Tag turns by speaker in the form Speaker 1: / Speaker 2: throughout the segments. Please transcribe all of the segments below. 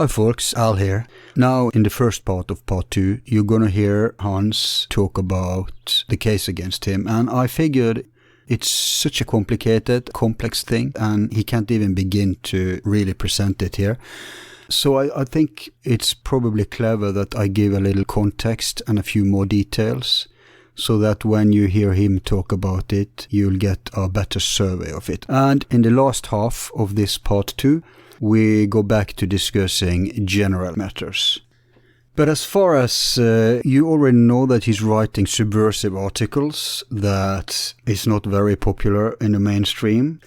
Speaker 1: Hi folks, Al here. Now in the first part of part 2, you're gonna hear Hans talk about the case against him, and I figured it's such a complicated, complex thing, and he can't even begin to really present it here. So I think it's probably clever that I give a little context and a few more details, so that when you hear him talk about it, you'll get a better survey of it. And in the last half of this part 2, we go back to discussing general matters. But as far as you already know that he's writing subversive articles that is not very popular in the mainstream.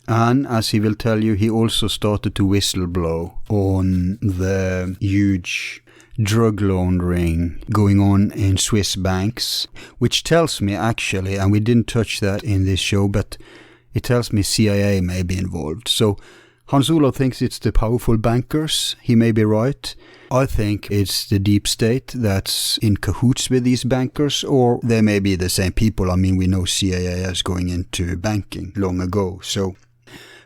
Speaker 1: And as he will tell you, he also started to whistleblow on the huge drug laundering going on in Swiss banks, which tells me actually, and we didn't touch that in this show, but it tells me CIA may be involved. So Hans Olav thinks it's the powerful bankers. He may be right. I think it's the deep state that's in cahoots with these bankers, or they may be the same people. I mean, we know CIA is going into banking long ago.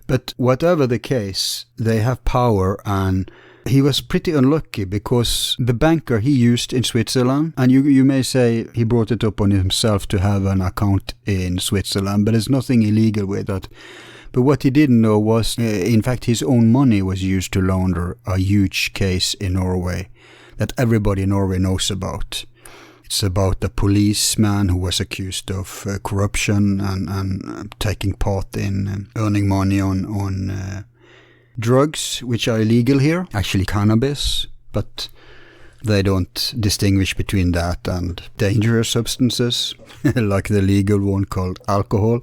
Speaker 1: But whatever the case, they have power, and he was pretty unlucky because the banker he used in Switzerland, and you may say he brought it up on himself to have an account in Switzerland, but there's nothing illegal with that. But what he didn't know was, in fact, his own money was used to launder a huge case in Norway that everybody in Norway knows about. It's about a policeman who was accused of corruption and taking part in earning money on drugs, which are illegal here, actually cannabis, but they don't distinguish between that and dangerous substances, like the legal one called alcohol.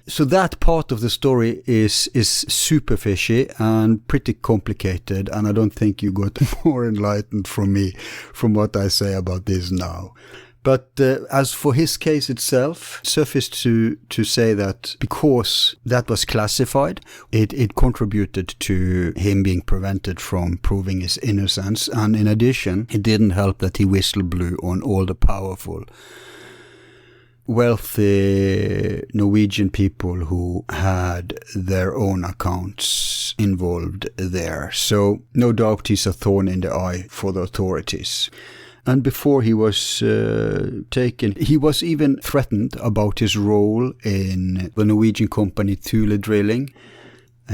Speaker 1: So that part of the story is super fishy and pretty complicated, and I don't think you got more enlightened from me from what I say about this now. But as for his case itself, suffice to say that because that was classified, it contributed to him being prevented from proving his innocence, and in addition, it didn't help that he whistleblew on all the powerful wealthy Norwegian people who had their own accounts involved there. So no doubt he's a thorn in the eye for the authorities. And before he was taken, he was even threatened about his role in the Norwegian company Thule Drilling.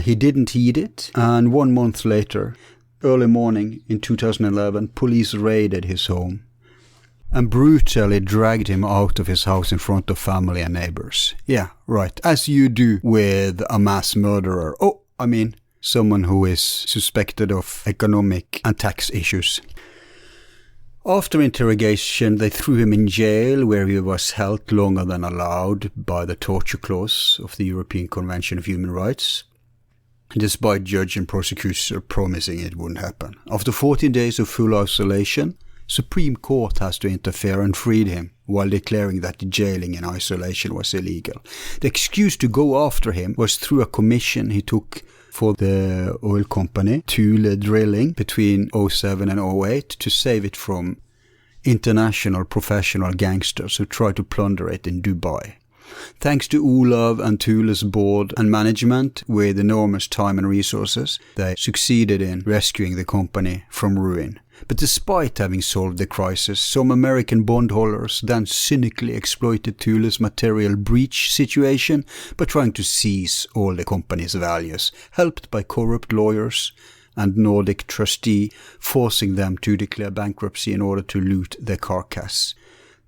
Speaker 1: He didn't heed it, and 1 month later, early morning in 2011, police raided his home and brutally dragged him out of his house in front of family and neighbors. Yeah, right, as you do with a mass murderer. Oh, I mean, someone who is suspected of economic and tax issues. After interrogation, they threw him in jail, where he was held longer than allowed by the torture clause of the European Convention of Human Rights, despite judge and prosecutor promising it wouldn't happen. After 14 days of full isolation, Supreme Court has to interfere and freed him, while declaring that the jailing in isolation was illegal. The excuse to go after him was through a commission he took for the oil company Thule Drilling between 2007 and 2008 to save it from international professional gangsters who tried to plunder it in Dubai. Thanks to Olav and Thule's board and management, with enormous time and resources, they succeeded in rescuing the company from ruin. But despite having solved the crisis, some American bondholders then cynically exploited Thule's material breach situation by trying to seize all the company's values, helped by corrupt lawyers and Nordic trustee, forcing them to declare bankruptcy in order to loot their carcass.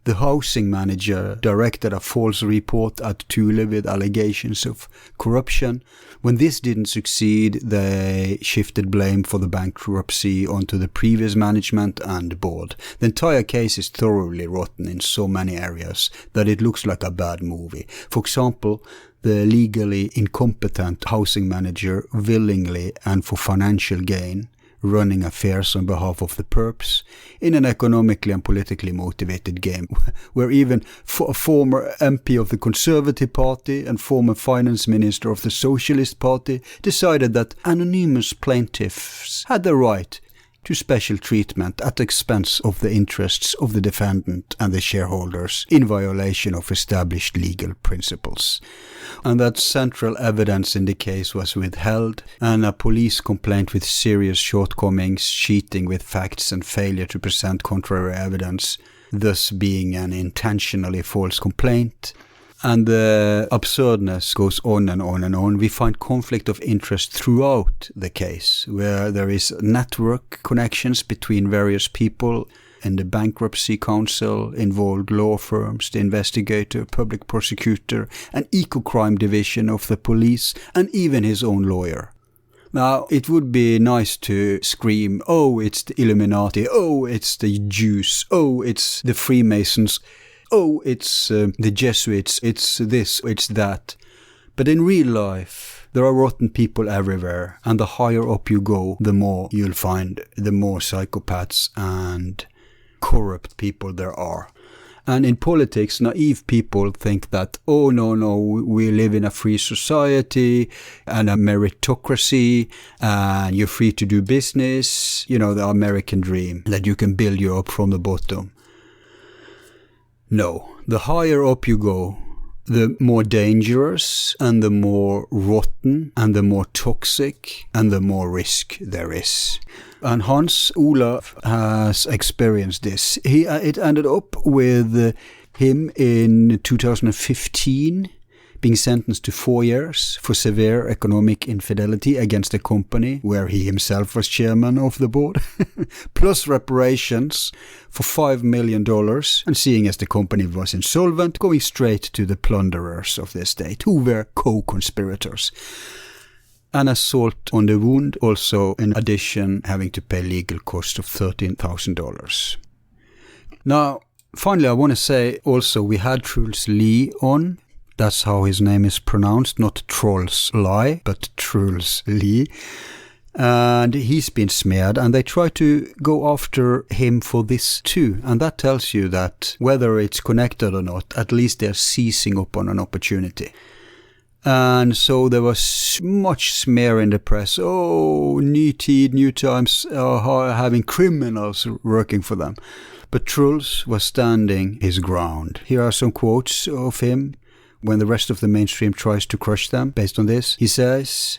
Speaker 1: The housing manager directed a false report at Thule with allegations of corruption. When this didn't succeed, they shifted blame for the bankruptcy onto the previous management and board. The entire case is thoroughly rotten in so many areas that it looks like a bad movie. For example, the legally incompetent housing manager willingly and for financial gain running affairs on behalf of the perps in an economically and politically motivated game, where even a former MP of the Conservative Party and former finance minister of the Socialist Party decided that anonymous plaintiffs had the right, to special treatment at the expense of the interests of the defendant and the shareholders in violation of established legal principles. And that central evidence in the case was withheld, and a police complaint with serious shortcomings, cheating with facts and failure to present contrary evidence, thus being an intentionally false complaint. And the absurdness goes on and on and on. We find conflict of interest throughout the case, where there is network connections between various people in the bankruptcy council, involved law firms, the investigator, public prosecutor, and eco-crime division of the police, and even his own lawyer. Now, it would be nice to scream, oh, it's the Illuminati, oh, it's the Jews, oh, it's the Freemasons, oh, it's the Jesuits, it's this, it's that. But in real life, there are rotten people everywhere, and the higher up you go, the more you'll find, the more psychopaths and corrupt people there are. And in politics, naive people think that, oh, no, we live in a free society and a meritocracy, and you're free to do business, the American dream, that you can build you up from the bottom. No, the higher up you go, the more dangerous and the more rotten and the more toxic and the more risk there is. And Hans Olav has experienced this. It ended up with him in 2015 being sentenced to 4 years for severe economic infidelity against a company where he himself was chairman of the board, plus reparations for $5 million, and seeing as the company was insolvent, going straight to the plunderers of the estate, who were co-conspirators. An assault on the wound, also in addition having to pay legal cost of $13,000. Now, finally, I want to say also we had Truls Lie on. That's how his name is pronounced, not Trolls Lie, but Truls Lie. And he's been smeared, and they try to go after him for this too. And that tells you that whether it's connected or not, at least they're seizing upon an opportunity. And so there was much smear in the press. Oh, New Tid, New Times are having criminals working for them. But Truls was standing his ground. Here are some quotes of him when the rest of the mainstream tries to crush them based on this. He says,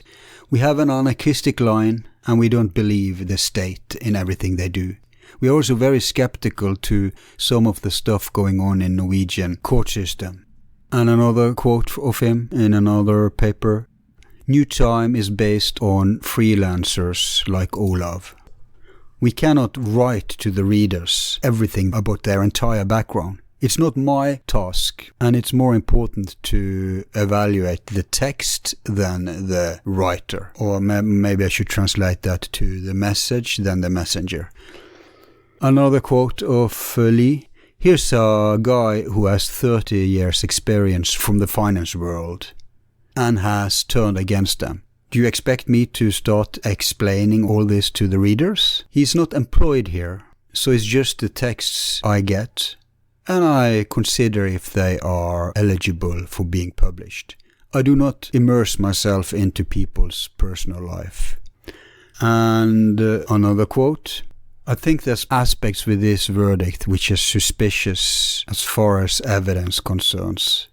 Speaker 1: "We have an anarchistic line and we don't believe the state in everything they do. We are also very skeptical to some of the stuff going on in Norwegian court system." And another quote of him in another paper, "New Time is based on freelancers like Olav. We cannot write to the readers everything about their entire background. It's not my task, and it's more important to evaluate the text than the writer. Or maybe I should translate that to the message than the messenger." Another quote of Lee. "Here's a guy who has 30 years experience from the finance world and has turned against them. Do you expect me to start explaining all this to the readers? He's not employed here, so it's just the texts I get, and I consider if they are eligible for being published. I do not immerse myself into people's personal life." And another quote, "I think there's aspects with this verdict which is suspicious as far as evidence concerns,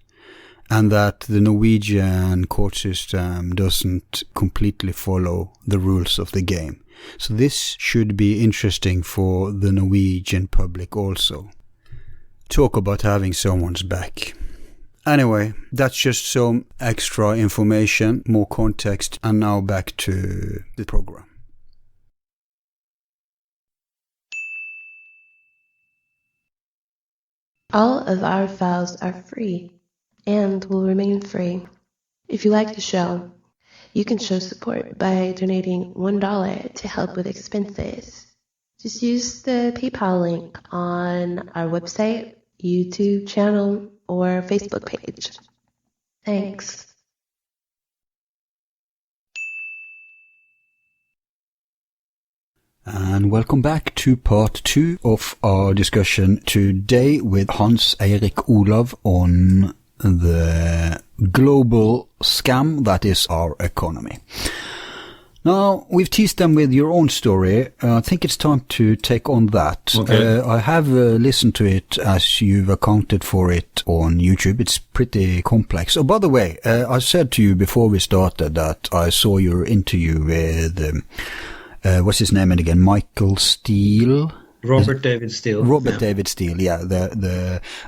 Speaker 1: and that the Norwegian court system doesn't completely follow the rules of the game. So this should be interesting for the Norwegian public also." Talk about having someone's back. Anyway, that's just some extra information, more context, and now back to the program.
Speaker 2: All of our files are free and will remain free. If you like the show, you can show support by donating $1 to help with expenses. Just use the PayPal link on our website, YouTube channel, or Facebook page. Thanks.
Speaker 1: And welcome back to part 2 of our discussion today with Hans Olav on the global scam that is our economy. Now, we've teased them with your own story. I think it's time to take on that.
Speaker 3: Okay.
Speaker 1: I have listened to it as you've accounted for it on YouTube. It's pretty complex. Oh, by the way, I said to you before we started that I saw your interview with, what's his name again? Michael Steele?
Speaker 3: Robert David Steele.
Speaker 1: Robert David Steele, yeah.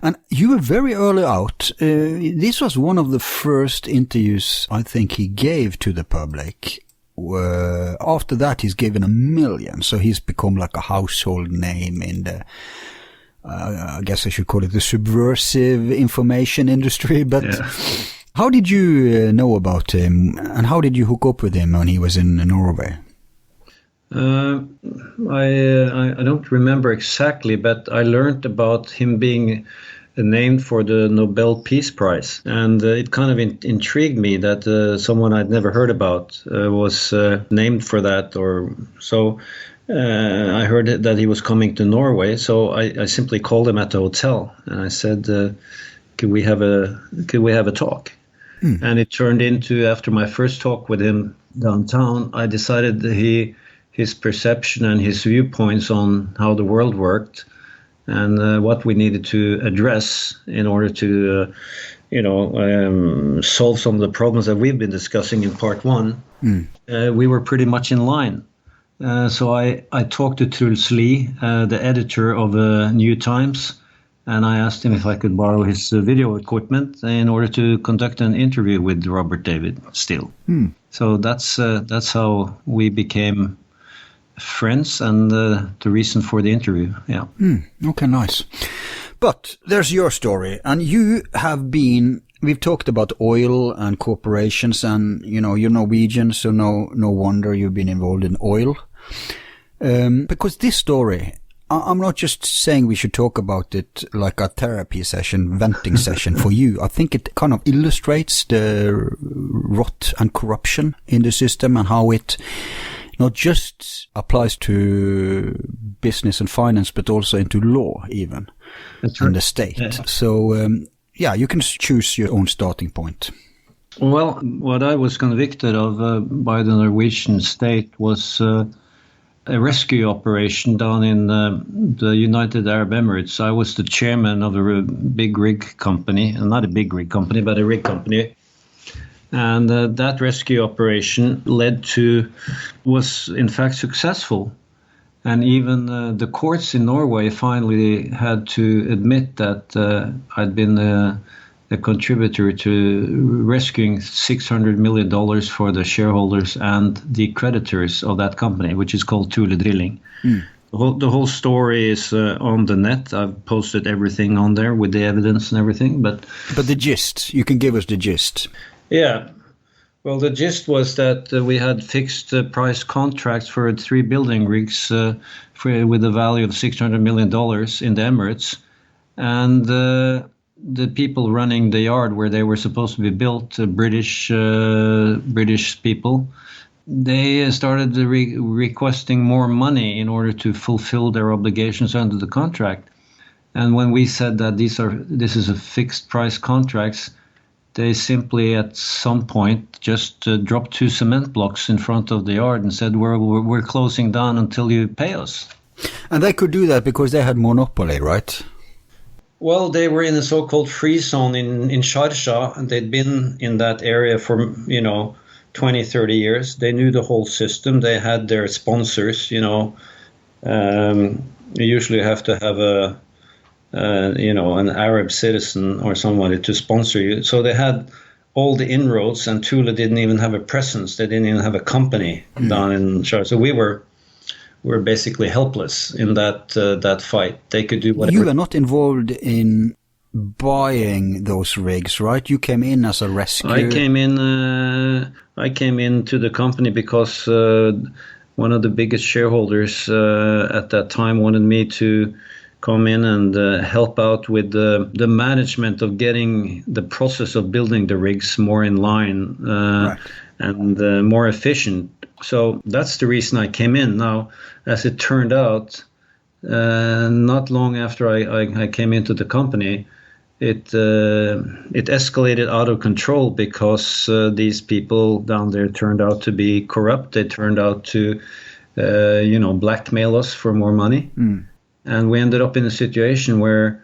Speaker 1: And you were very early out. This was one of the first interviews I think he gave to the public. After that, he's given 1 million, so he's become like a household name in the, I guess I should call it the subversive information industry. But how did you know about him, and how did you hook up with him when he was in Norway?
Speaker 3: I don't remember exactly, but I learned about him being named for the Nobel Peace Prize, and it kind of intrigued me that someone I'd never heard about was named for that. I heard that he was coming to Norway, so I simply called him at the hotel and I said, "Could we have a talk?" And it turned into, after my first talk with him downtown, I decided that his perception and his viewpoints on how the world worked and what we needed to address in order to, solve some of the problems that we've been discussing in part one, we were pretty much in line. So I talked to Thule, the editor of New Times, and I asked him if I could borrow his video equipment in order to conduct an interview with Robert David Steele. So that's how we became friends, and the reason for the interview.
Speaker 1: Okay, nice. But there's your story, and you have been, we've talked about oil and corporations, and you're Norwegian, so no wonder you've been involved in oil. Because this story, I'm not just saying we should talk about it like a therapy session, venting session for you. I think it kind of illustrates the rot and corruption in the system and how it not just applies to business and finance, but also into law even, and the state. Yeah. So, you can choose your own starting point.
Speaker 3: Well, what I was convicted of by the Norwegian state was a rescue operation down in the United Arab Emirates. I was the chairman of a big rig company, not a big rig company, but a rig company. And that rescue operation was in fact successful. And even the courts in Norway finally had to admit that I'd been a contributor to rescuing $600 million for the shareholders and the creditors of that company, which is called Thule Drilling. The whole story is on the net. I've posted everything on there with the evidence and everything. But
Speaker 1: the gist, you can give us the gist.
Speaker 3: Yeah. Well, the gist was that we had fixed price contracts for 3 building rigs with a value of $600 million in the Emirates. And the people running the yard where they were supposed to be built, British people, they started requesting more money in order to fulfill their obligations under the contract. And when we said that this is a fixed price contracts, they simply at some point just dropped 2 cement blocks in front of the yard and said, we're closing down until you pay us.
Speaker 1: And they could do that because they had monopoly, right?
Speaker 3: Well, they were in a so-called free zone in Sharjah, and they'd been in that area for, 20, 30 years. They knew the whole system. They had their sponsors, You usually have to have an Arab citizen or somebody to sponsor you. So they had all the inroads, and Thule didn't even have a presence. They didn't even have a company down in Sharjah. So we were basically helpless in that fight. They could do whatever.
Speaker 1: You were not involved in buying those rigs, right? You came in as a rescue.
Speaker 3: I came into the company because one of the biggest shareholders at that time wanted me to come in and help out with the management of getting the process of building the rigs more in line and more efficient. So that's the reason I came in. Now, as it turned out, not long after I came into the company, it escalated out of control because these people down there turned out to be corrupt. They turned out to, blackmail us for more money. And we ended up in a situation where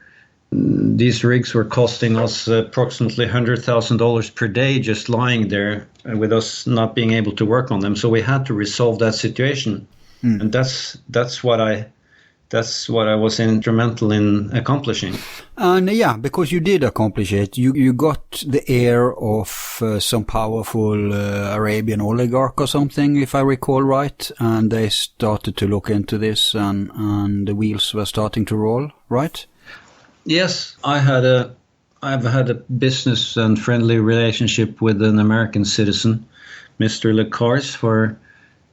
Speaker 3: these rigs were costing us approximately $100,000 per day just lying there with us not being able to work on them. So we had to resolve that situation. And that's what I was instrumental in accomplishing.
Speaker 1: And yeah, because you did accomplish it. You got the ear of some powerful Arabian oligarch or something, if I recall right, and they started to look into this, and the wheels were starting to roll, right?
Speaker 3: Yes, I've had a business and friendly relationship with an American citizen, Mr. LeCars, for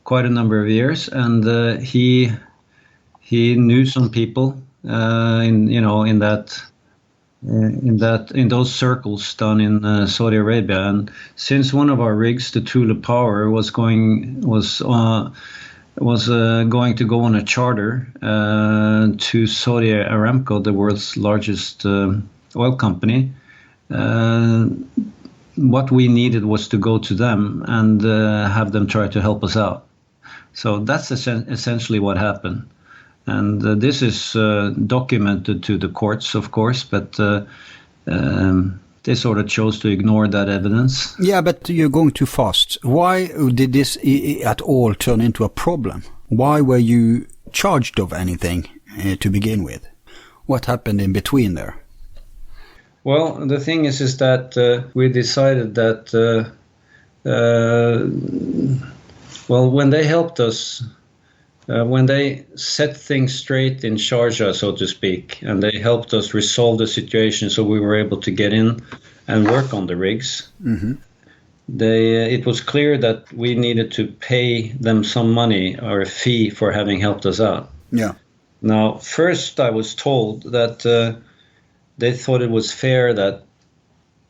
Speaker 3: quite a number of years, and he knew some people in those circles down in Saudi Arabia. And since one of our rigs, the Thule Power, was going to go on a charter to Saudi Aramco, the world's largest oil company, what we needed was to go to them and have them try to help us out. So that's essentially what happened. And this is documented to the courts, of course, but they sort of chose to ignore that evidence.
Speaker 1: Yeah, but you're going too fast. Why did this at all turn into a problem? Why were you charged of anything to begin with? What happened in between there?
Speaker 3: Well, the thing is that we decided that, when they helped us, when they set things straight in Sharjah, so to speak, and they helped us resolve the situation so we were able to get in and work on the rigs, it was clear that we needed to pay them some money or a fee for having helped us out.
Speaker 1: Yeah.
Speaker 3: Now, first I was told that they thought it was fair that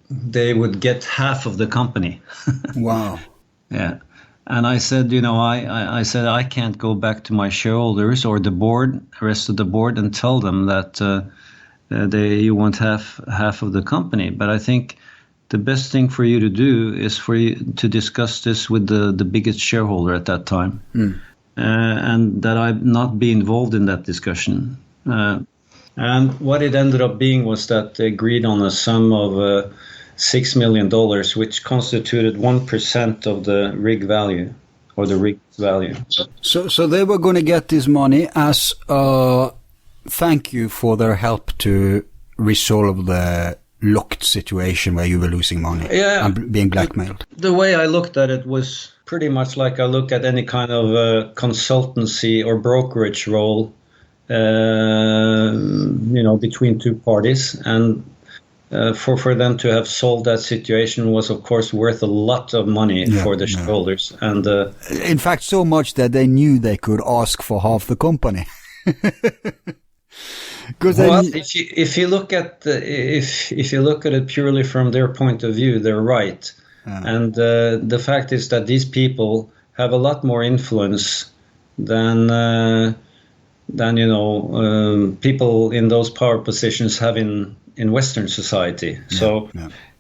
Speaker 3: they would get half of the company.
Speaker 1: Wow.
Speaker 3: Yeah. And I said, I said I can't go back to my shareholders or the rest of the board, and tell them that you want half of the company. But I think the best thing for you to do is for you to discuss this with the biggest shareholder at that time, and that I not be involved in that discussion. And what it ended up being was that they agreed on a sum of $6 million, which constituted 1% of the rig value, or the rig's value.
Speaker 1: So they were going to get this money as a thank you for their help to resolve the locked situation where you were losing money and being blackmailed.
Speaker 3: The way I looked at it was pretty much like I look at any kind of consultancy or brokerage role, between two parties. And for them to have solved that situation was, of course, worth a lot of money for the shareholders. And
Speaker 1: in fact, so much that they knew they could ask for half the company.
Speaker 3: If you look at it purely from their point of view, they're right. And the fact is that these people have a lot more influence than people in those power positions have in Western society.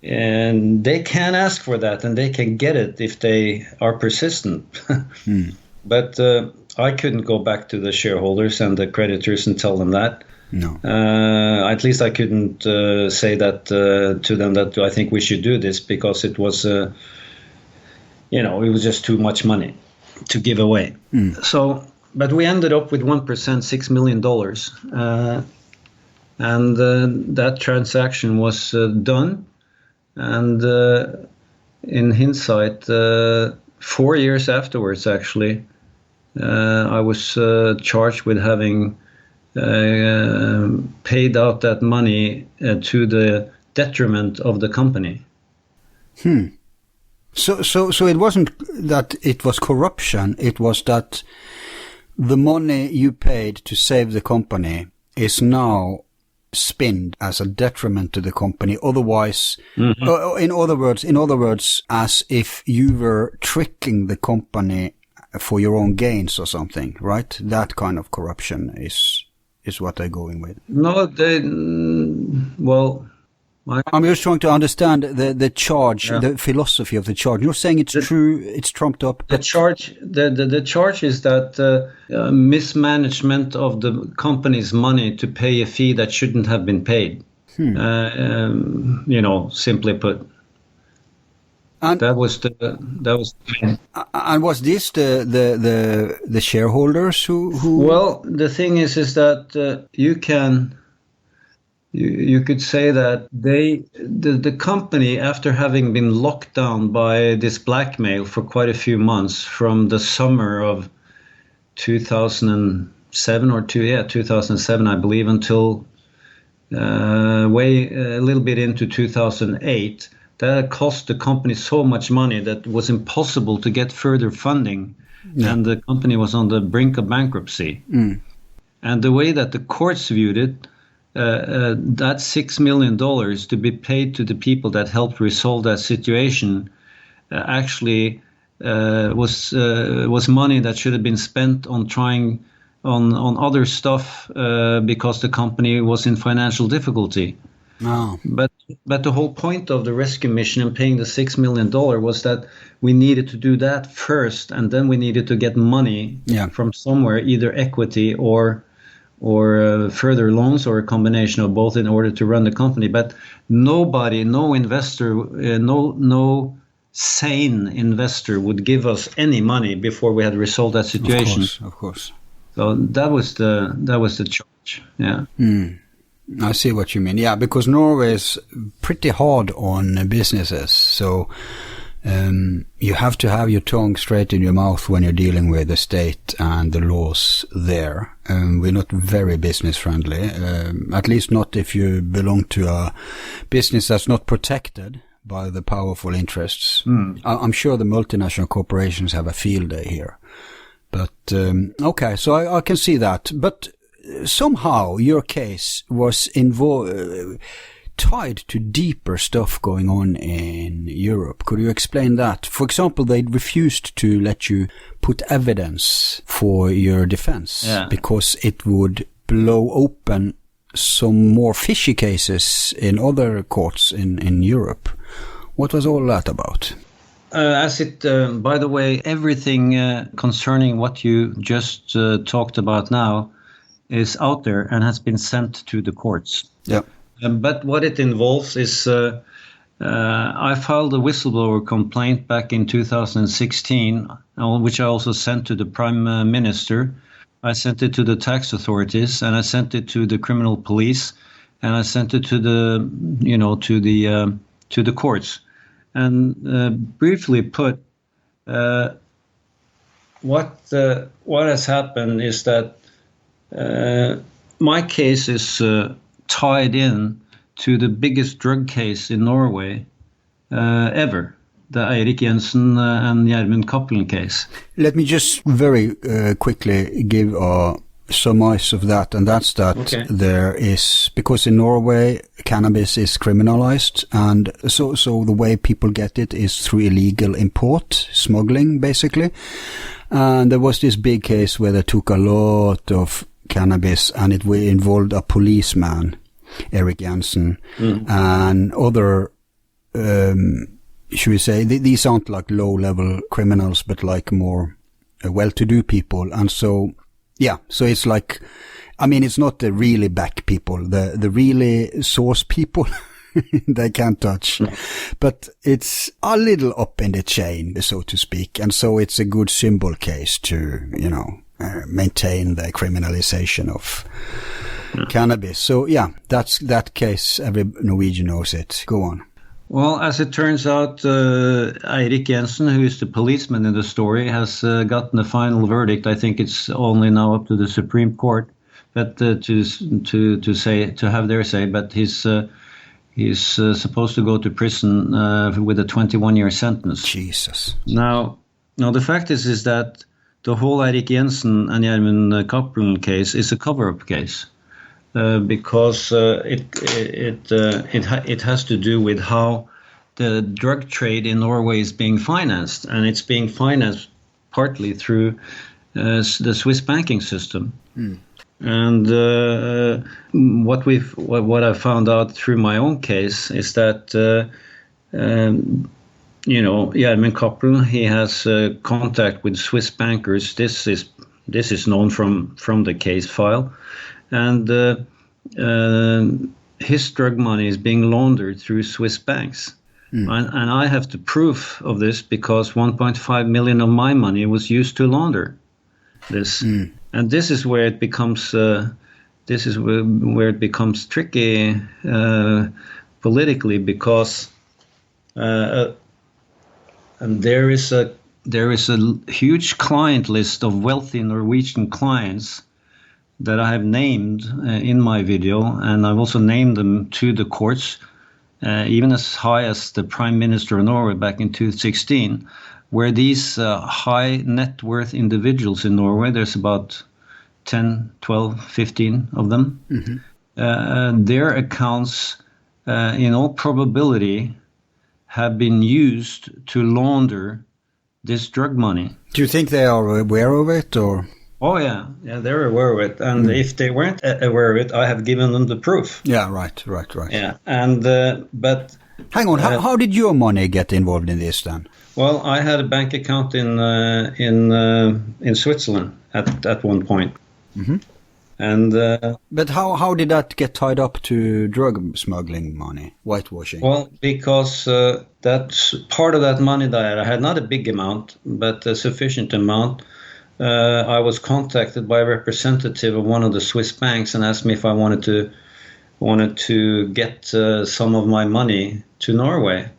Speaker 3: And they can ask for that, and they can get it if they are persistent. But I couldn't go back to the shareholders and the creditors and tell them that.
Speaker 1: No.
Speaker 3: At least I couldn't say that to them, that I think we should do this, because it was, it was just too much money to give away. So, but we ended up with 1%, $6 million. And that transaction was done. And in hindsight, 4 years afterwards, actually, I was charged with having paid out that money to the detriment of the company.
Speaker 1: So it wasn't that it was corruption, it was that the money you paid to save the company is now spent as a detriment to the company. Otherwise, in other words, as if you were tricking the company for your own gains or something, right? That kind of corruption is what they're going with.
Speaker 3: No,
Speaker 1: I'm just trying to understand the charge, the philosophy of the charge. You're saying it's true, it's trumped up.
Speaker 3: The charge is that mismanagement of the company's money to pay a fee that shouldn't have been paid. Simply put. And that was the
Speaker 1: and was this the shareholders who?
Speaker 3: Well, the thing is that you could say that the company, after having been locked down by this blackmail for quite a few months from the summer of 2007 I believe, until a little bit into 2008. That cost the company so much money that it was impossible to get further funding, and the company was on the brink of bankruptcy. And the way that the courts viewed it, that $6 million to be paid to the people that helped resolve that situation actually was money that should have been spent on trying on other stuff because the company was in financial difficulty.
Speaker 1: No.
Speaker 3: But the whole point of the rescue mission and paying the $6 million was that we needed to do that first, and then we needed to get money from somewhere, either equity or further loans, or a combination of both, in order to run the company. But nobody, no investor, no sane investor would give us any money before we had resolved that situation.
Speaker 1: Of course.
Speaker 3: So that was the charge. Yeah.
Speaker 1: I see what you mean. Yeah, because Norway is pretty hard on businesses. So you have to have your tongue straight in your mouth when you're dealing with the state and the laws there. We're not very business friendly, at least not if you belong to a business that's not protected by the powerful interests. I'm sure the multinational corporations have a field day here. But, okay, so I can see that. But somehow your case was tied to deeper stuff going on in Europe. Could you explain that? For example, they refused to let you put evidence for your defense because it would blow open some more fishy cases in other courts in Europe. What was all that about?
Speaker 3: By the way, everything concerning what you just talked about now is out there and has been sent to the courts.
Speaker 1: Yeah.
Speaker 3: But what it involves is I filed a whistleblower complaint back in 2016, which I also sent to the Prime Minister. I sent it to the tax authorities, and I sent it to the criminal police, and I sent it to the courts. And briefly put, what has happened is that my case is tied in to the biggest drug case in Norway ever, the Eirik Jensen and Gjermund Cappelen case.
Speaker 1: Let me just very quickly give a surmise of that, and that's that there is, because in Norway cannabis is criminalized, and so the way people get it is through illegal import, smuggling basically. And there was this big case where they took a lot of cannabis, and it involved a policeman, Eirik Jensen, and other, should we say, these aren't like low-level criminals, but like more well-to-do people. And so, so it's like, I mean, it's not the really back people, the really source people, they can't touch. But it's a little up in the chain, so to speak. And so it's a good symbol case to, maintain the criminalization of cannabis. So that's that case. Every Norwegian knows it. Go on.
Speaker 3: Well, as it turns out, Eirik Jensen, who is the policeman in the story, has gotten the final verdict. I think it's only now up to the Supreme Court, but to have their say. But he's supposed to go to prison with a 21-year sentence.
Speaker 1: Jesus.
Speaker 3: Now the fact is that the whole Eirik Jensen and Gjermund Cappelen case is a cover-up case. Because it has to do with how the drug trade in Norway is being financed, and it's being financed partly through the Swiss banking system. And what I found out through my own case is that Gjermund Cappelen, he has contact with Swiss bankers. This is known from the case file, and his drug money is being laundered through Swiss banks. And I have the proof of this because 1.5 million of my money was used to launder this. And this is where it becomes tricky politically, because and there is a huge client list of wealthy Norwegian clients that I have named in my video, and I've also named them to the courts, even as high as the Prime Minister of Norway back in 2016, where these high net worth individuals in Norway, there's about 10, 12, 15 of them, their accounts in all probability have been used to launder this drug money.
Speaker 1: Do you think they are aware of it, or?
Speaker 3: Oh yeah, they're aware of it, and if they weren't aware of it, I have given them the proof.
Speaker 1: Yeah, right.
Speaker 3: Yeah, and but
Speaker 1: hang on, how did your money get involved in this then?
Speaker 3: Well, I had a bank account in Switzerland at one point, and
Speaker 1: but how did that get tied up to drug smuggling money, whitewashing?
Speaker 3: Well, because that's part of that money that I had, not a big amount, but a sufficient amount. I was contacted by a representative of one of the Swiss banks and asked me if I wanted to get some of my money to Norway.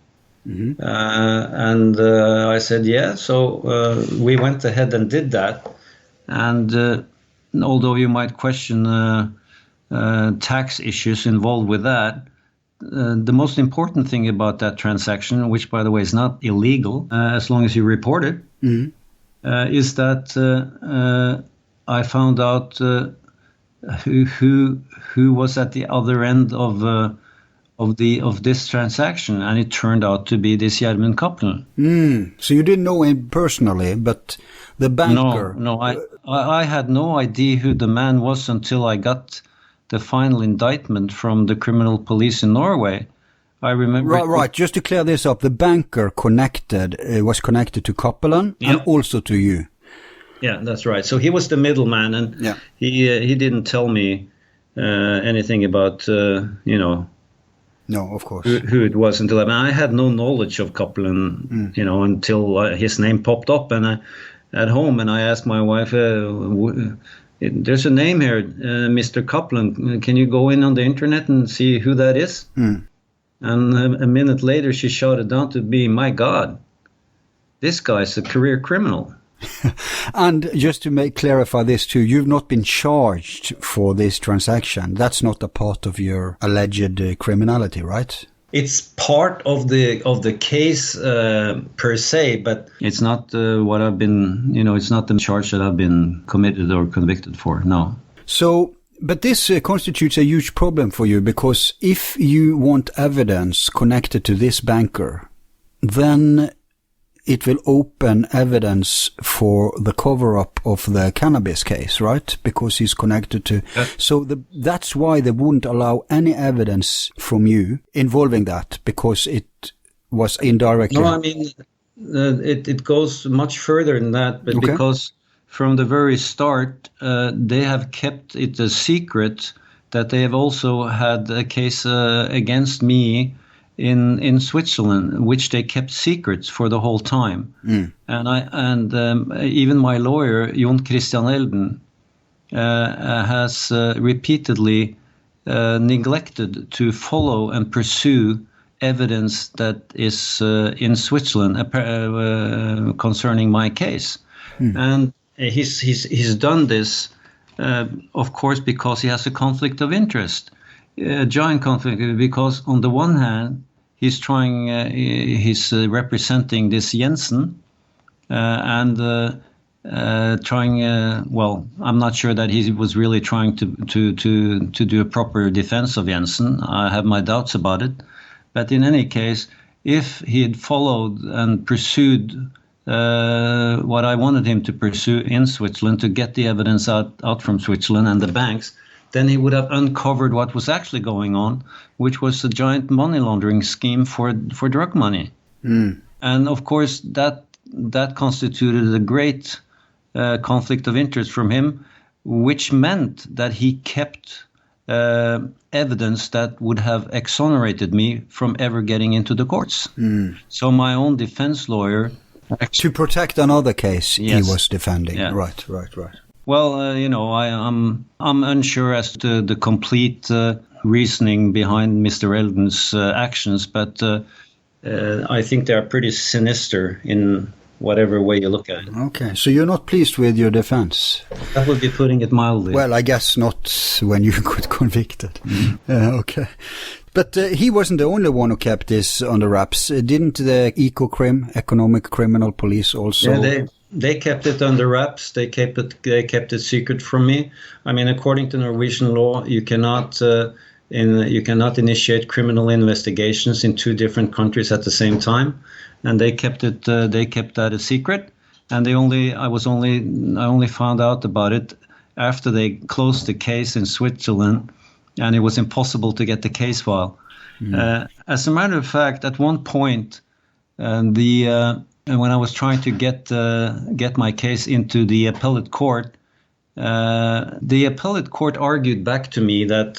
Speaker 3: And I said yeah. So we went ahead and did that. And although you might question tax issues involved with that, the most important thing about that transaction, which by the way is not illegal as long as you report it, is that I found out who was at the other end of this transaction, and it turned out to be this Gjermund Cappelen.
Speaker 1: So you didn't know him personally, but the banker.
Speaker 3: No, I had no idea who the man was until I got the final indictment from the criminal police in Norway. I remember.
Speaker 1: Right. Just to clear this up, the banker was connected to Cappelen and also to you.
Speaker 3: Yeah, that's right. So he was the middleman, and he didn't tell me anything about
Speaker 1: No, of course.
Speaker 3: Who it was until I had no knowledge of Cappelen, until his name popped up, and at home, and I asked my wife, "There's a name here, Mr. Cappelen. Can you go in on the internet and see who that is?" And a minute later, she shouted down to me, "My God, this guy's a career criminal."
Speaker 1: And just to clarify this too, you've not been charged for this transaction. That's not a part of your alleged criminality, right?
Speaker 3: It's part of the case per se, but it's not what I've been. It's not the charge that I've been committed or convicted for. No.
Speaker 1: So. But this constitutes a huge problem for you, because if you want evidence connected to this banker, then it will open evidence for the cover-up of the cannabis case, right? Because he's connected to... So that's why they wouldn't allow any evidence from you involving that, because it was indirectly...
Speaker 3: No, I mean, it goes much further than that, but because... From the very start, they have kept it a secret that they have also had a case against me in Switzerland, which they kept secrets for the whole time. And even my lawyer, Jon Christian Elden, has repeatedly neglected to follow and pursue evidence that is in Switzerland concerning my case. And he's done this, of course, because he has a conflict of interest, a giant conflict. Because on the one hand, he's representing this Jensen, and trying. Well, I'm not sure that he was really trying to do a proper defense of Jensen. I have my doubts about it, but in any case, if he had followed and pursued what I wanted him to pursue in Switzerland, to get the evidence out from Switzerland and the banks, then he would have uncovered what was actually going on, which was a giant money laundering scheme for drug money. And of course, that constituted a great conflict of interest from him, which meant that he kept evidence that would have exonerated me from ever getting into the courts. So my own defense lawyer...
Speaker 1: To protect another case he
Speaker 3: Yes.
Speaker 1: was defending.
Speaker 3: Yeah.
Speaker 1: Right.
Speaker 3: Well, I'm unsure as to the complete reasoning behind Mr. Eldon's actions, but I think they are pretty sinister in whatever way you look at it.
Speaker 1: Okay, so you're not pleased with your defense?
Speaker 3: That would be putting it mildly.
Speaker 1: Well, I guess not when you got convicted. Okay. But he wasn't the only one who kept this under wraps. Didn't the Economic Criminal Police also?
Speaker 3: Yeah, they kept it under wraps. They kept it secret from me. I mean, according to Norwegian law, you cannot initiate criminal investigations in two different countries at the same time, and they kept that a secret. And I only found out about it after they closed the case in Switzerland, and it was impossible to get the case file. As a matter of fact, at one point, when I was trying to get my case into the appellate court, the appellate court argued back to me that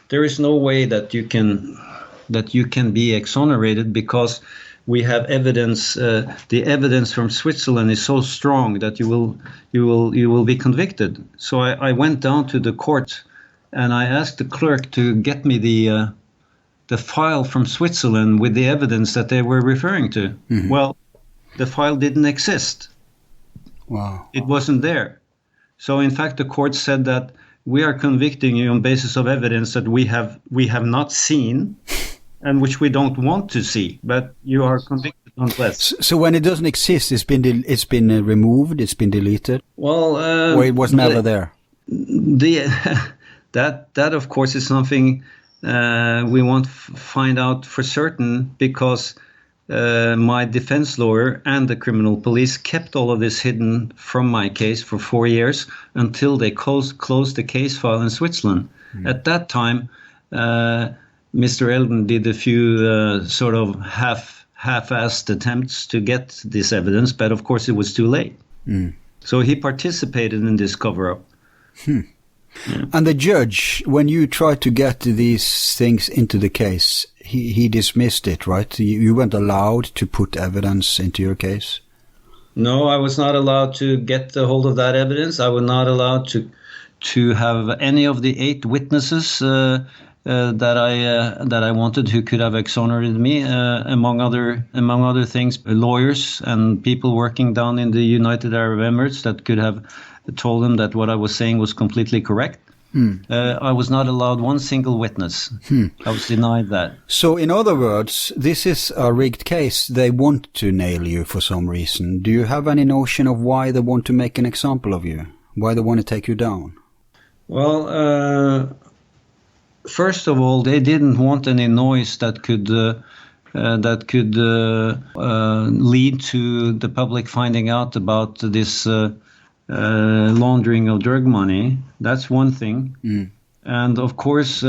Speaker 3: there is no way that you can be exonerated because we have evidence. The evidence from Switzerland is so strong that you will be convicted. So I went down to the court and I asked the clerk to get me the file from Switzerland with the evidence that they were referring to. Well, the file didn't exist.
Speaker 1: Wow.
Speaker 3: It wasn't there. So in fact, the court said that we are convicting you on basis of evidence that we have not seen and which we don't want to see, but you are convicted nonetheless.
Speaker 1: So when it doesn't exist, it's been removed, it's been deleted?
Speaker 3: Well,
Speaker 1: or it was never there?
Speaker 3: That of course is something we won't find out for certain, because my defense lawyer and the criminal police kept all of this hidden from my case for 4 years until they closed the case file in Switzerland. At that time, Mr. Eldon did a few sort of half-assed attempts to get this evidence, but of course it was too late. So he participated in this cover-up.
Speaker 1: Yeah. And the judge, when you tried to get these things into the case, he dismissed it, right? You weren't allowed to put evidence into your case?
Speaker 3: No, I was not allowed to get a hold of that evidence. I was not allowed to have any of the 8 witnesses that I wanted who could have exonerated me, among other things, lawyers and people working down in the United Arab Emirates that could have told them that what I was saying was completely correct. I was not allowed one single witness. I was denied that.
Speaker 1: So in other words, this is a rigged case. They want to nail you for some reason. Do you have any notion of why they want to make an example of you? Why they want to take you down?
Speaker 3: Well, first of all, they didn't want any noise that could lead to the public finding out about this laundering of drug money. That's one thing. And of course,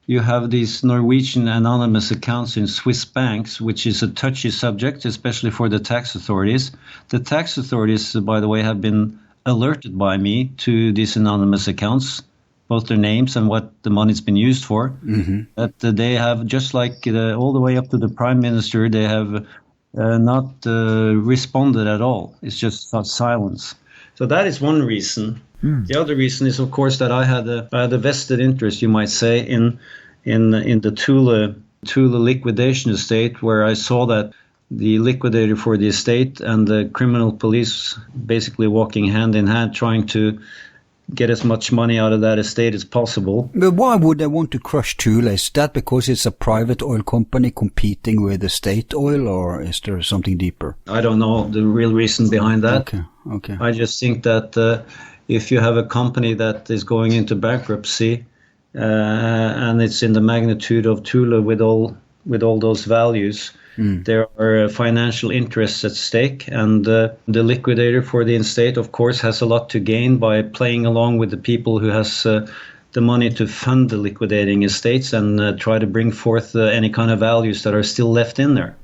Speaker 3: you have these Norwegian anonymous accounts in Swiss banks, which is a touchy subject, especially for the tax authorities. The tax authorities, by the way, have been alerted by me to these anonymous accounts, both their names and what the money's been used for. That they have, just like all the way up to the prime minister, they have not responded at all. It's just silence. So that is one reason. The other reason is, of course, that I had a vested interest, you might say, in the Thule liquidation estate, where I saw that the liquidator for the estate and the criminal police basically walking hand in hand, trying to get as much money out of that estate as possible.
Speaker 1: But why would they want to crush Thule? Is that because it's a private oil company competing with the state oil, or is there something deeper?
Speaker 3: I don't know the real reason behind that.
Speaker 1: Okay.
Speaker 3: I just think that if you have a company that is going into bankruptcy and it's in the magnitude of Thule with all those values, There are financial interests at stake, and the liquidator for the estate, of course, has a lot to gain by playing along with the people who has the money to fund the liquidating estates and try to bring forth any kind of values that are still left in there.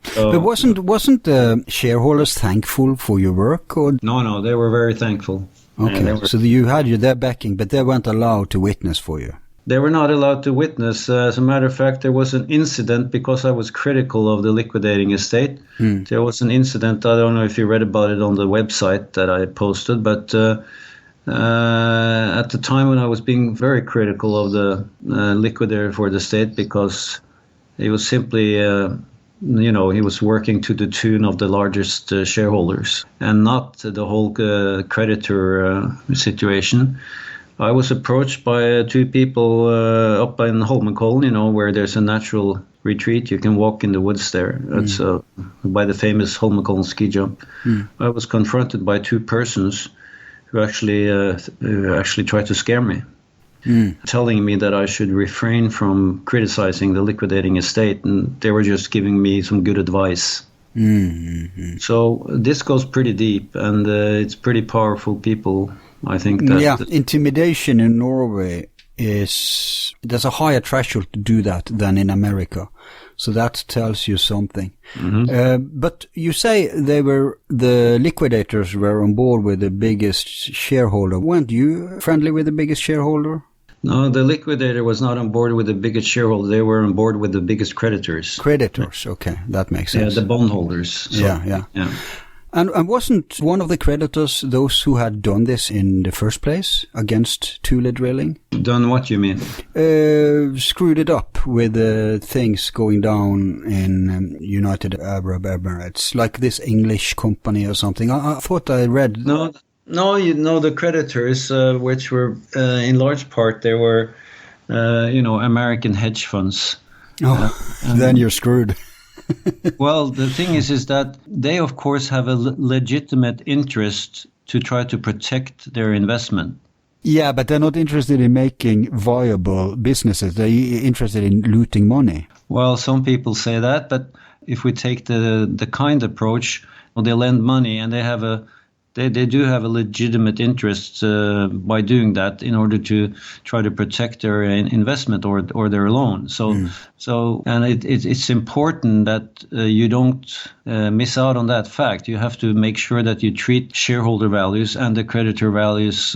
Speaker 3: So,
Speaker 1: but wasn't the shareholders thankful for your work? Or?
Speaker 3: No, they were very thankful.
Speaker 1: Okay, so you had their backing, but they weren't allowed to witness for you.
Speaker 3: They were not allowed to witness. As a matter of fact, there was an incident because I was critical of the liquidating estate. There was an incident, I don't know if you read about it on the website that I posted, but at the time when I was being very critical of the liquidator for the state, because he was simply, he was working to the tune of the largest shareholders and not the whole creditor situation. I was approached by two people up in Holmenkollen, where there's a natural retreat. You can walk in the woods there. It's by the famous Holmenkollen ski jump. I was confronted by two persons who actually tried to scare me, telling me that I should refrain from criticizing the liquidating estate, and they were just giving me some good advice. So this goes pretty deep, and it's pretty powerful people. I think that
Speaker 1: intimidation in Norway there's a higher threshold to do that than in America, so that tells you something. But you say the liquidators were on board with the biggest shareholder. Weren't you friendly with the biggest shareholder?
Speaker 3: No, the liquidator was not on board with the biggest shareholder. They were on board with the biggest creditors.
Speaker 1: Creditors, okay, that makes sense.
Speaker 3: Yeah, the bondholders. So,
Speaker 1: yeah. And wasn't one of the creditors those who had done this in the first place against Thule Drilling?
Speaker 3: Done what, you mean?
Speaker 1: Screwed it up with things going down in United Arab Emirates, like this English company or something. I thought I read...
Speaker 3: No, the creditors, which were in large part, they were, American hedge funds.
Speaker 1: Then you're screwed.
Speaker 3: Well, the thing is that they, of course, have a legitimate interest to try to protect their investment.
Speaker 1: Yeah, but they're not interested in making viable businesses. They're interested in looting money.
Speaker 3: Well, some people say that, but if we take the kind approach, they lend money and they do have a legitimate interest by doing that in order to try to protect their investment or their loan. So it's important that you don't miss out on that fact. You have to make sure that you treat shareholder values and the creditor values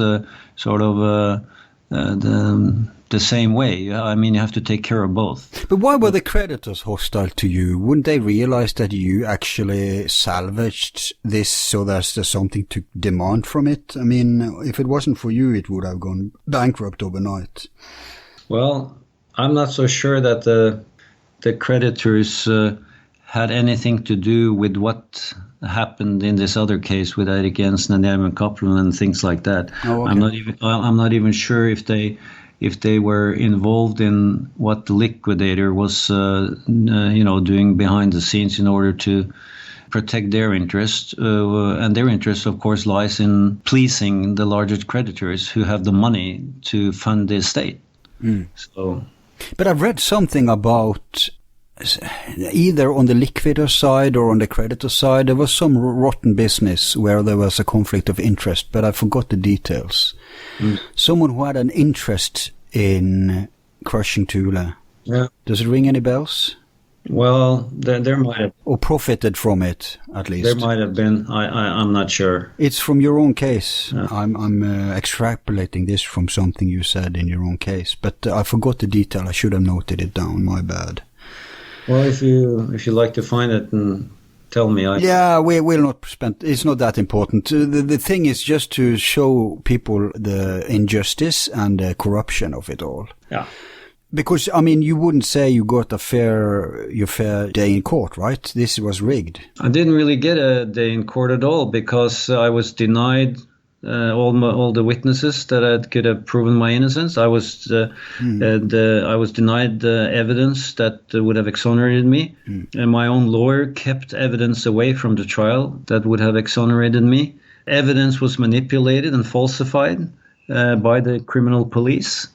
Speaker 3: the same way. I mean, you have to take care of both.
Speaker 1: But why were the creditors hostile to you? Wouldn't they realize that you actually salvaged this so there's something to demand from it? I mean, if it wasn't for you, it would have gone bankrupt overnight.
Speaker 3: Well, I'm not so sure that the creditors had anything to do with what happened in this other case with Erik Jensen and Anarcho-capitalism and things like that.
Speaker 1: Oh, okay.
Speaker 3: I'm not even sure if they were involved in what the liquidator was, doing behind the scenes in order to protect their interest. And their interest, of course, lies in pleasing the largest creditors who have the money to fund the estate.
Speaker 1: But I've read something about either on the liquidator side or on the creditor side, there was some rotten business where there was a conflict of interest, but I forgot the details. Someone who had an interest in crushing Thule.
Speaker 3: Yeah.
Speaker 1: Does it ring any bells?
Speaker 3: Well, there might have.
Speaker 1: Or profited from it, at least.
Speaker 3: There might have been. I'm not sure.
Speaker 1: It's from your own case. Yeah. I'm extrapolating this from something you said in your own case, but I forgot the detail. I should have noted it down. My bad.
Speaker 3: Well, if you like to find it and tell me.
Speaker 1: Yeah, we will not spend. It's not that important. The thing is just to show people the injustice and the corruption of it all.
Speaker 3: Yeah.
Speaker 1: Because, I mean, you wouldn't say you got your fair day in court, right? This was rigged.
Speaker 3: I didn't really get a day in court at all because I was denied all the witnesses that I could have proven my innocence. I was denied the evidence that would have exonerated me, and my own lawyer kept evidence away from the trial that would have exonerated me. Evidence was manipulated and falsified by the criminal police.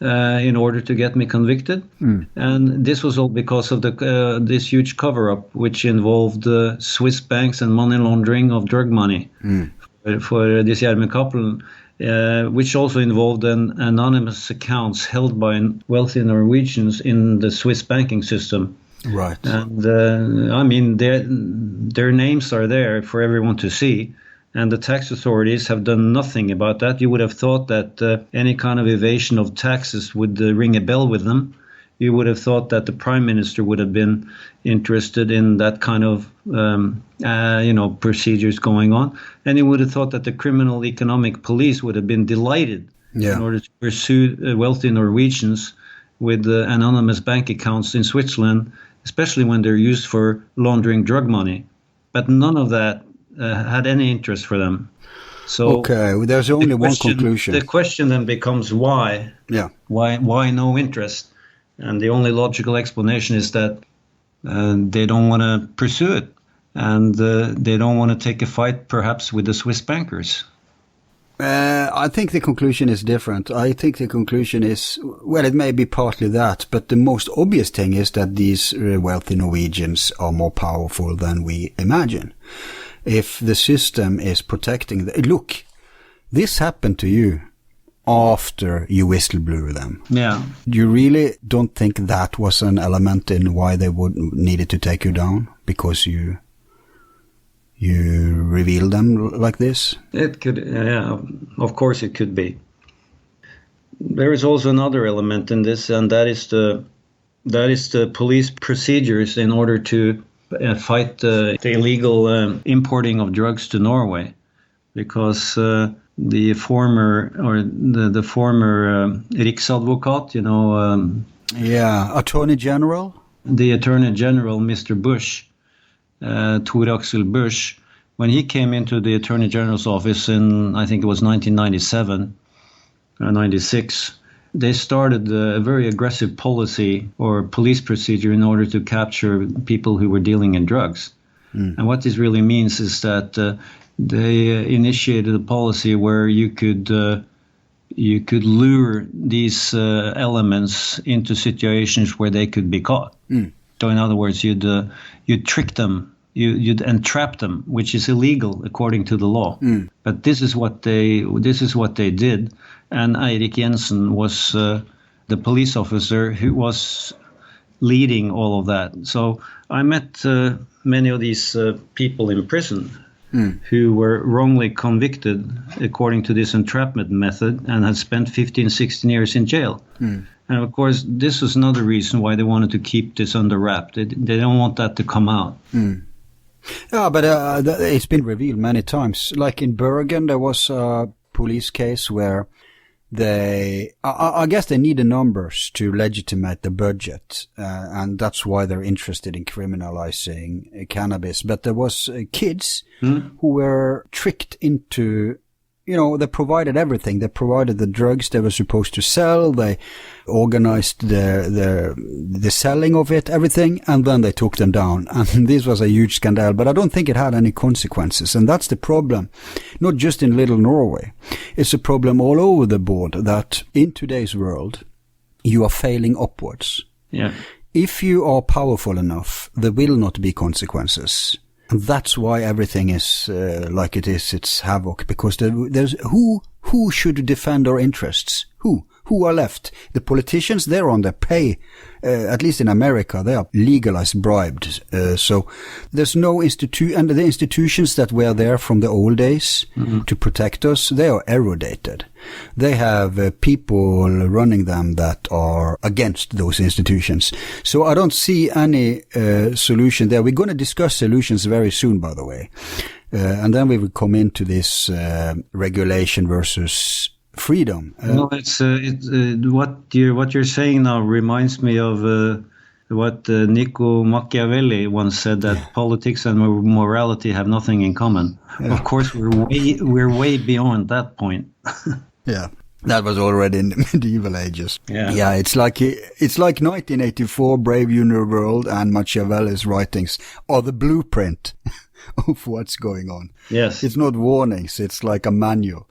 Speaker 3: in order to get me convicted. And this was all because of this huge cover-up, which involved Swiss banks and money laundering of drug money for this Hjelme-Cappelen, which also involved anonymous accounts held by wealthy Norwegians in the Swiss banking system.
Speaker 1: Right.
Speaker 3: And I mean, their names are there for everyone to see. And the tax authorities have done nothing about that. You would have thought that any kind of evasion of taxes would ring a bell with them. You would have thought that the prime minister would have been interested in that kind of, procedures going on. And you would have thought that the criminal economic police would have been delighted in order to pursue wealthy Norwegians with anonymous bank accounts in Switzerland, especially when they're used for laundering drug money. But none of that had any interest for them. So
Speaker 1: there's only one conclusion.
Speaker 3: The question then becomes why?
Speaker 1: Yeah.
Speaker 3: Why no interest? And the only logical explanation is that they don't want to pursue it, and they don't want to take a fight, perhaps, with the Swiss bankers.
Speaker 1: I think the conclusion is different. I think the conclusion is, well, it may be partly that, but the most obvious thing is that these wealthy Norwegians are more powerful than we imagine. If the system is protecting look, this happened to you after you whistleblew them. Yeah. You really don't think that was an element in why they needed to take you down? Because you revealed them like this? It could,
Speaker 3: of course it could be. There is also another element in this, and that is the police procedures in order to fight the illegal importing of drugs to Norway, because the former Riksadvokat,
Speaker 1: Attorney General,
Speaker 3: the Attorney General, Mr. Bush, Tor-Aksel Bush, when he came into the Attorney General's office in, I think it was 1997 or 96. They started a very aggressive policy or police procedure in order to capture people who were dealing in drugs. And what this really means is that they initiated a policy where you could lure these elements into situations where they could be caught. So in other words, you'd trick them, you'd entrap them, which is illegal according to the law. But this is what they did. And Eirik Jensen was the police officer who was leading all of that. So I met many of these people in prison who were wrongly convicted according to this entrapment method and had spent 15, 16 years in jail. And of course, this is another reason why they wanted to keep this under wrap. They don't want that to come out.
Speaker 1: Yeah, but it's been revealed many times. Like in Bergen, there was a police case where I guess they need the numbers to legitimate the budget, and that's why they're interested in criminalizing cannabis. But there was kids who were tricked into, they provided everything. They provided the drugs they were supposed to sell. They organized the selling of it, everything, and then they took them down. And this was a huge scandal, but I don't think it had any consequences. And that's the problem, not just in little Norway. It's a problem all over the board that in today's world, you are failing upwards.
Speaker 3: Yeah.
Speaker 1: If you are powerful enough, there will not be consequences. And that's why everything is like it is. It's havoc, because there's who should defend our interests? Who are left? The politicians, they're on their pay. At least in America, they are legalized, bribed. So there's no and the institutions that were there from the old days to protect us, they are eroded. They have people running them that are against those institutions. So I don't see any solution there. We're going to discuss solutions very soon, by the way. And then we will come into this regulation versus freedom.
Speaker 3: No, it's what you're saying now reminds me of what Niccolo Machiavelli once said, that politics and morality have nothing in common. Yeah. Of course, we're way beyond that point.
Speaker 1: Yeah, that was already in the medieval ages. Yeah, it's like 1984, Brave New World, and Machiavelli's writings are the blueprint of what's going on.
Speaker 3: Yes,
Speaker 1: it's not warnings; it's like a manual.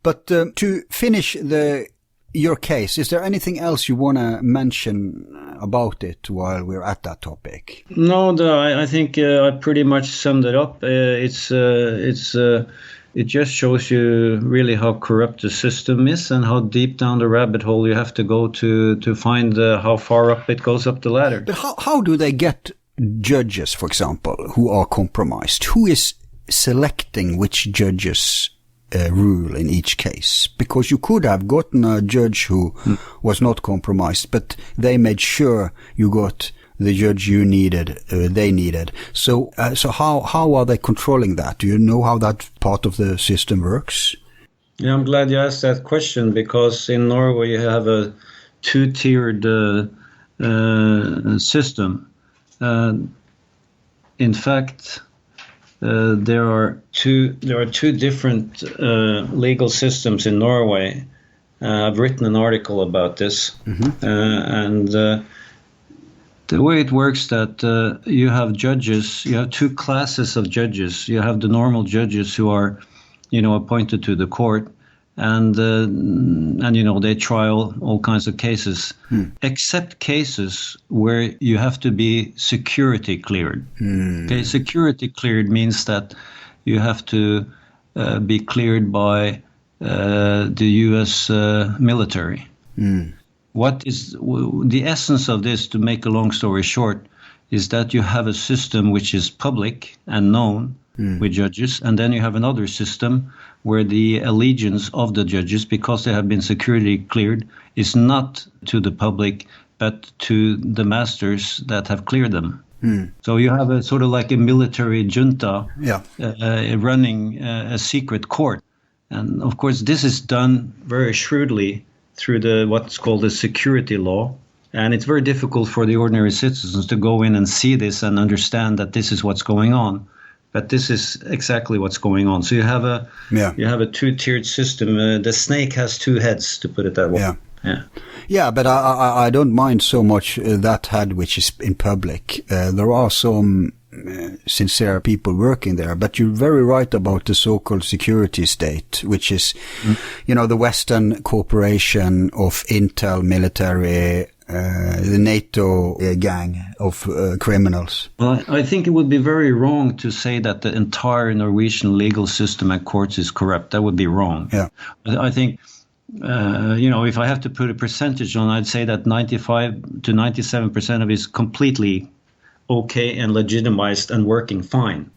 Speaker 1: But to finish the your case. Is there anything else you want to mention about it while we're at that topic?
Speaker 3: No, I think I pretty much summed it up. It just shows you really how corrupt the system is and how deep down the rabbit hole you have to go to find how far up it goes up the ladder.
Speaker 1: But how do they get judges, for example, who are compromised? Who is selecting which judges rule in each case? Because you could have gotten a judge who was not compromised, but they made sure you got the judge they needed. So how are they controlling that? Do you know how that part of the system works?
Speaker 3: Yeah, I'm glad you asked that question, because in Norway you have a two-tiered system. In fact, there are two different legal systems in Norway. I've written an article about this, and the way it works that you have judges. You have two classes of judges. You have the normal judges who are, appointed to the court, and they trial all kinds of cases, except cases where you have to be security cleared. Okay, security cleared means that you have to be cleared by the U.S. military. What is the essence of this, to make a long story short, is that you have a system which is public and known with judges, and then you have another system where the allegiance of the judges, because they have been security cleared, is not to the public but to the masters that have cleared them. So you have a sort of like a military junta running a secret court. And of course this is done very shrewdly through what's called the security law. And it's very difficult for the ordinary citizens to go in and see this and understand that this is what's going on. But this is exactly what's going on. So you have a two-tiered system. The snake has two heads, to put it that way.
Speaker 1: Yeah, but I don't mind so much that head which is in public. There are some sincere people working there, but you're very right about the so-called security state, which is, the Western cooperation of intel, military, the NATO gang of criminals.
Speaker 3: Well, I think it would be very wrong to say that the entire Norwegian legal system and courts is corrupt. That would be wrong.
Speaker 1: Yeah.
Speaker 3: I think, if I have to put a percentage on, I'd say that 95 to 97% of it is completely okay and legitimized and working fine.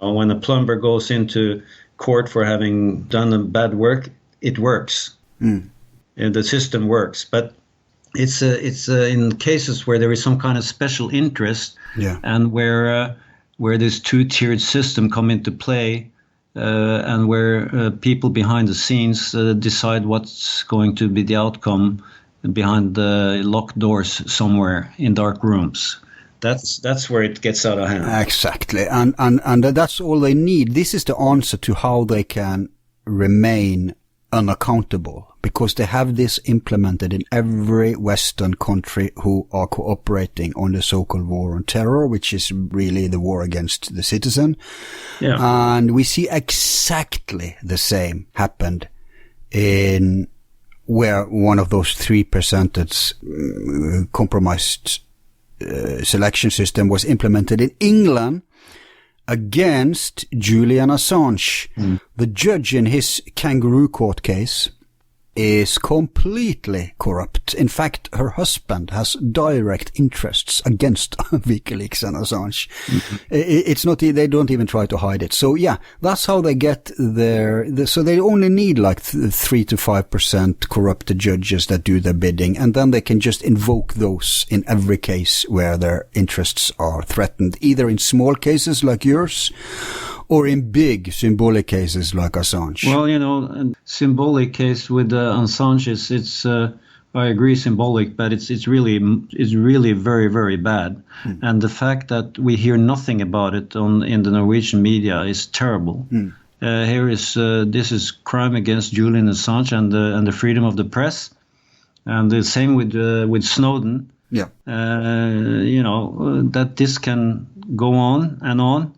Speaker 3: When a plumber goes into court for having done a bad work, it works. And the system works. But it's in cases where there is some kind of special interest, and where this two-tiered system come into play, and where people behind the scenes decide what's going to be the outcome behind the locked doors somewhere in dark rooms. That's where it gets out of hand.
Speaker 1: Exactly, and that's all they need. This is the answer to how they can remain unaccountable, because they have this implemented in every Western country who are cooperating on the so-called war on terror, which is really the war against the citizen. And we see exactly the same happened in where one of those 3% compromised selection system was implemented in England against Julian Assange. The judge in his kangaroo court case is completely corrupt. In fact, her husband has direct interests against WikiLeaks and Assange. It's not, they don't even try to hide it. So yeah, that's how they get so they only need like 3 to 5% corrupted judges that do their bidding, and then they can just invoke those in every case where their interests are threatened, either in small cases like yours, or in big symbolic cases like Assange.
Speaker 3: Well, a symbolic case with Assange it's I agree, symbolic, but it's really very, very bad. And the fact that we hear nothing about it in the Norwegian media is terrible. This is crime against Julian Assange and the freedom of the press, and the same with Snowden. That this can go on.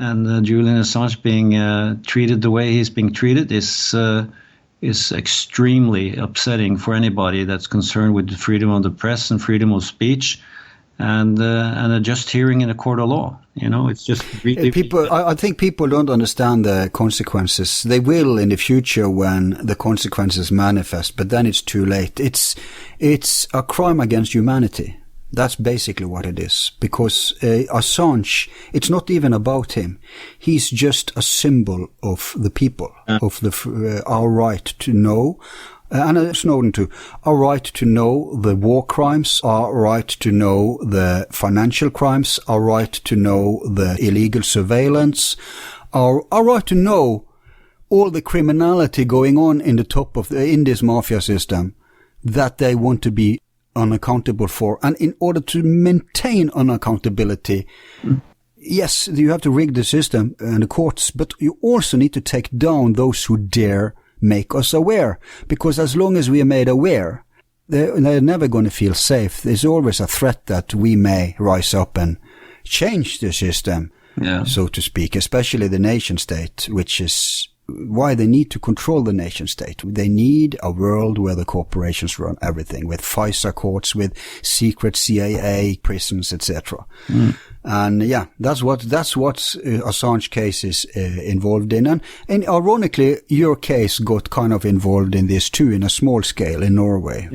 Speaker 3: And Julian Assange being treated the way he's being treated is is extremely upsetting for anybody that's concerned with the freedom of the press and freedom of speech and a just hearing in a court of law. It's just really...
Speaker 1: I think people don't understand the consequences. They will in the future when the consequences manifest, but then it's too late. It's a crime against humanity. That's basically what it is. Because Assange, it's not even about him. He's just a symbol of the people, of our right to know. And Snowden too. Our right to know the war crimes, our right to know the financial crimes, our right to know the illegal surveillance, our right to know all the criminality going on in the top of in this mafia system that they want to be unaccountable for. And in order to maintain unaccountability, yes, you have to rig the system and the courts, but you also need to take down those who dare make us aware, because as long as we are made aware, they're never going to feel safe. There's always a threat that we may rise up and change the system, so to speak, especially the nation state, which is why they need to control the nation state. They need a world where the corporations run everything, with FISA courts, with secret CIA prisons, etc. And that's what Assange case is involved in. And ironically, your case got kind of involved in this too, in a small scale in Norway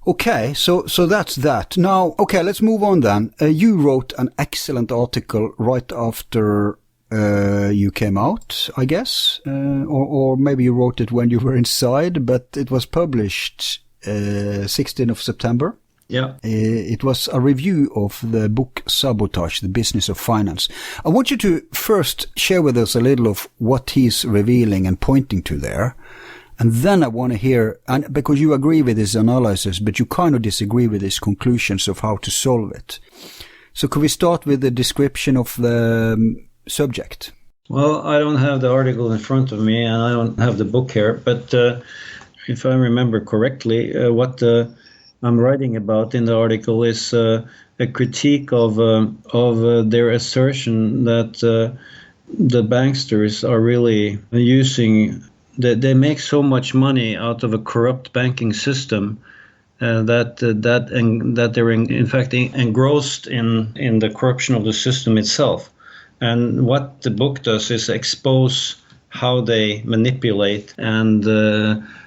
Speaker 1: Okay, so that's that. Now, okay, let's move on then. You wrote an excellent article right after you came out, I guess, or maybe you wrote it when you were inside, but it was published 16th of September.
Speaker 3: Yeah.
Speaker 1: It was a review of the book Sabotage, The Business of Finance. I want you to first share with us a little of what he's revealing and pointing to there. And then I want to hear, and because you agree with his analysis, but you kind of disagree with his conclusions of how to solve it. So could we start with the description of the subject?
Speaker 3: Well, I don't have the article in front of me, and I don't have the book here, but if I remember correctly, what I'm writing about in the article is a critique of their assertion that the banksters are really using, that they make so much money out of a corrupt banking system that they're in fact engrossed in the corruption of the system itself. And what the book does is expose how they manipulate and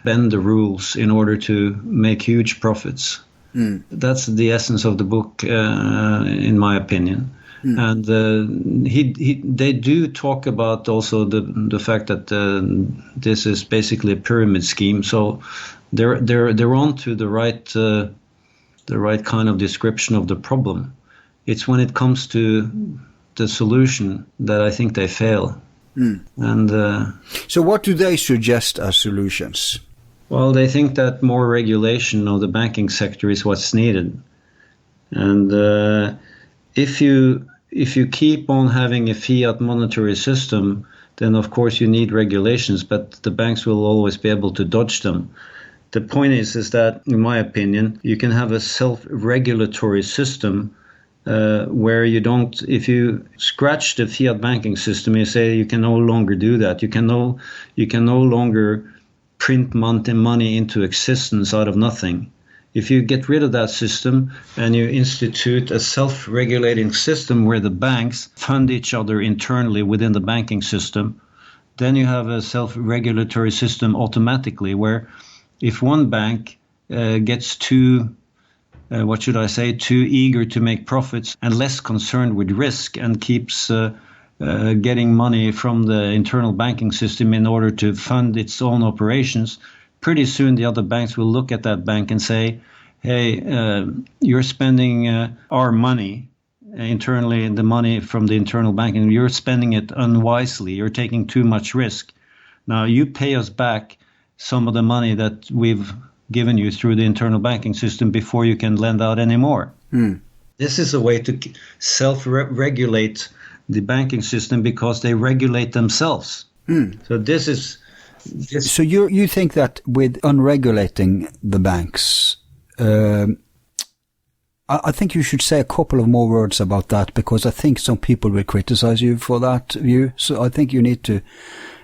Speaker 3: bend the rules in order to make huge profits. That's the essence of the book, in my opinion. And they do talk about also the fact that this is basically a pyramid scheme. So they're on to the right kind of description of the problem. It's when it comes to the solution that I think they fail. And
Speaker 1: so what do they suggest as solutions?
Speaker 3: Well, they think that more regulation of the banking sector is what's needed. And if you keep on having a fiat monetary system, then of course you need regulations, but the banks will always be able to dodge them. The point is that, in my opinion, you can have a self-regulatory system where you don't, if you scratch the fiat banking system, you say you can no longer do that. You can no longer print money into existence out of nothing. If you get rid of that system and you institute a self-regulating system where the banks fund each other internally within the banking system, then you have a self-regulatory system automatically where if one bank gets too eager to make profits and less concerned with risk and keeps getting money from the internal banking system in order to fund its own operations, pretty soon the other banks will look at that bank and say, hey, you're spending our money internally, the money from the internal banking, you're spending it unwisely, you're taking too much risk. Now you pay us back some of the money that we've given you through the internal banking system before you can lend out any more. This is a way to self-regulate the banking system because they regulate themselves. So this is...
Speaker 1: So you think that with unregulating the banks, I think you should say a couple of more words about that, because I think some people will criticize you for that view. So I think you need to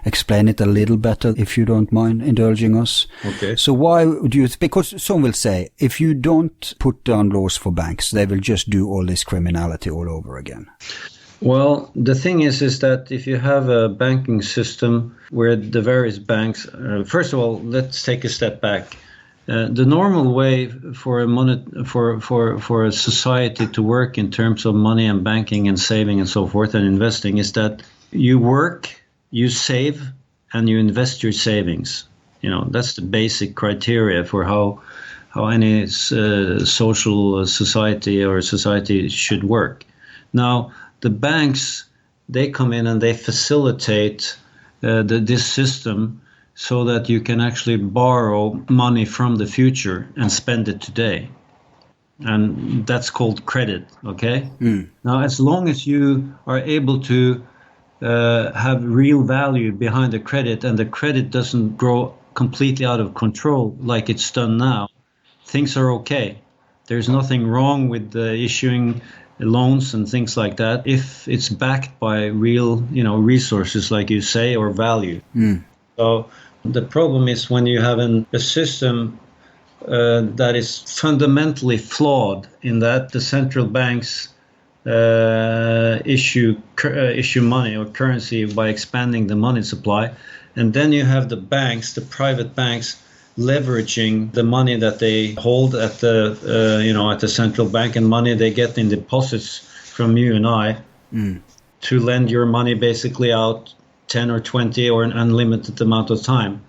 Speaker 1: explain it a little better, if you don't mind indulging us.
Speaker 3: Okay.
Speaker 1: So why do you, because some will say, if you don't put down laws for banks, they will just do all this criminality all over again.
Speaker 3: Well, the thing is that if you have a banking system where the various banks, first of all, let's take a step back. The normal way for a society to work in terms of money and banking and saving and so forth and investing is that you work, you save, and you invest your savings. That's the basic criteria for how any social society or society should work. Now, the banks, they come in and they facilitate this system so that you can actually borrow money from the future and spend it today. And that's called credit, okay? Now, as long as you are able to have real value behind the credit and the credit doesn't grow completely out of control like it's done now, things are okay. There's nothing wrong with issuing loans and things like that if it's backed by real, resources, like you say, or value. So the problem is when you have a system that is fundamentally flawed in that the central banks issue money or currency by expanding the money supply, and then you have the banks, the private banks, leveraging the money that they hold at the central bank and money they get in deposits from you and I to lend your money basically out 10 or 20 or an unlimited amount of time.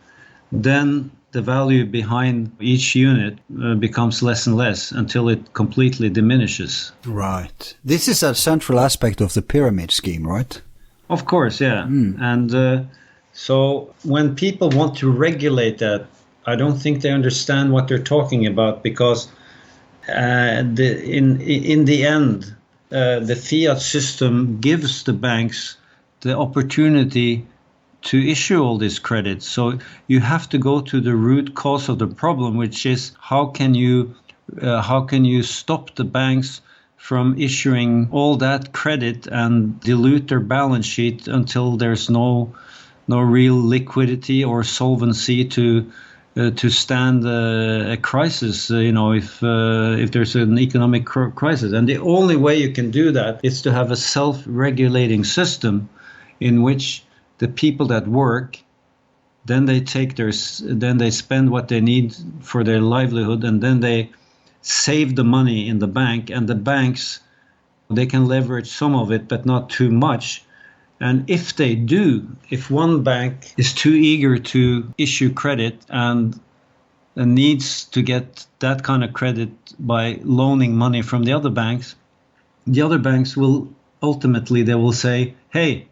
Speaker 3: Then the value behind each unit becomes less and less until it completely diminishes.
Speaker 1: Right. This is a central aspect of the pyramid scheme, right?
Speaker 3: Of course, yeah. And so when people want to regulate that, I don't think they understand what they're talking about, because in the end, the fiat system gives the banks the opportunity to issue all this credit. So you have to go to the root cause of the problem, which is how can you stop the banks from issuing all that credit and dilute their balance sheet until there's no real liquidity or solvency to stand a crisis, if there's an economic crisis. And the only way you can do that is to have a self-regulating system in which the people that work, then they spend what they need for their livelihood, and then they save the money in the bank, and the banks, they can leverage some of it, but not too much. And if one bank is too eager to issue credit and needs to get that kind of credit by loaning money from the other banks will ultimately, they will say, hey,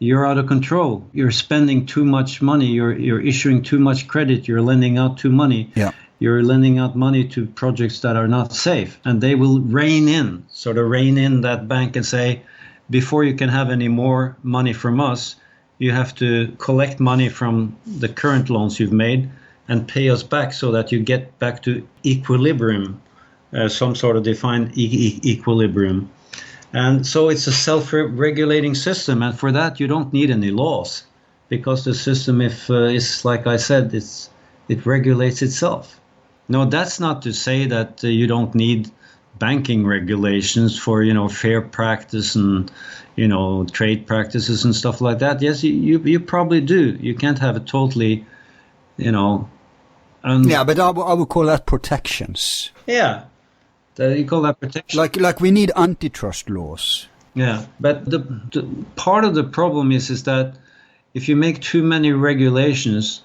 Speaker 3: you're out of control. You're spending too much money. You're issuing too much credit. You're lending out too money.
Speaker 1: Yeah.
Speaker 3: You're lending out money to projects that are not safe. And they will rein in that bank and say, before you can have any more money from us, you have to collect money from the current loans you've made and pay us back so that you get back to equilibrium, some sort of defined equilibrium. And so it's a self-regulating system, and for that you don't need any laws, because the system, is like I said, it regulates itself. No, that's not to say that you don't need banking regulations for fair practice and trade practices and stuff like that. Yes, you probably do. You can't have a totally yeah,
Speaker 1: but I would call that protections.
Speaker 3: Yeah, you call that protection.
Speaker 1: Like we need antitrust laws.
Speaker 3: Yeah, but the part of the problem is that if you make too many regulations,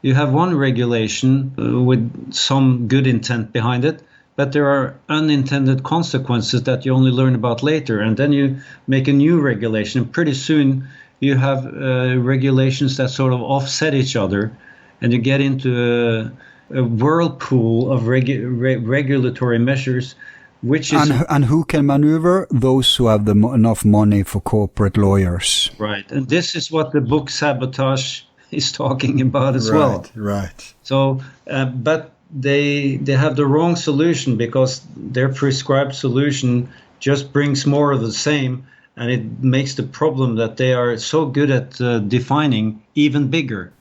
Speaker 3: you have one regulation with some good intent behind it, but there are unintended consequences that you only learn about later. And then you make a new regulation, and pretty soon you have regulations that sort of offset each other, and you get into a whirlpool of regulatory measures, which is...
Speaker 1: And who can maneuver? Those who have enough money for corporate lawyers.
Speaker 3: Right. And this is what the book Sabotage is talking about as well.
Speaker 1: Right.
Speaker 3: So, but they have the wrong solution, because their prescribed solution just brings more of the same and it makes the problem that they are so good at defining even bigger.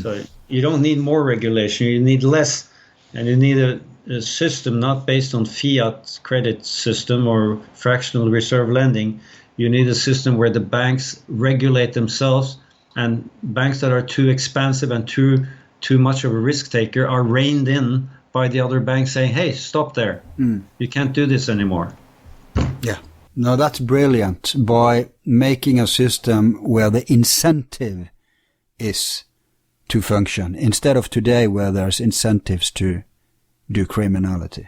Speaker 3: So you don't need more regulation, you need less, and you need a system not based on fiat credit system or fractional reserve lending. You need a system where the banks regulate themselves, and banks that are too expansive and too much of a risk taker are reined in by the other banks saying, hey, stop there. You can't do this anymore.
Speaker 1: Yeah. No, that's brilliant. By making a system where the incentive is to function, instead of today where there's incentives to do criminality.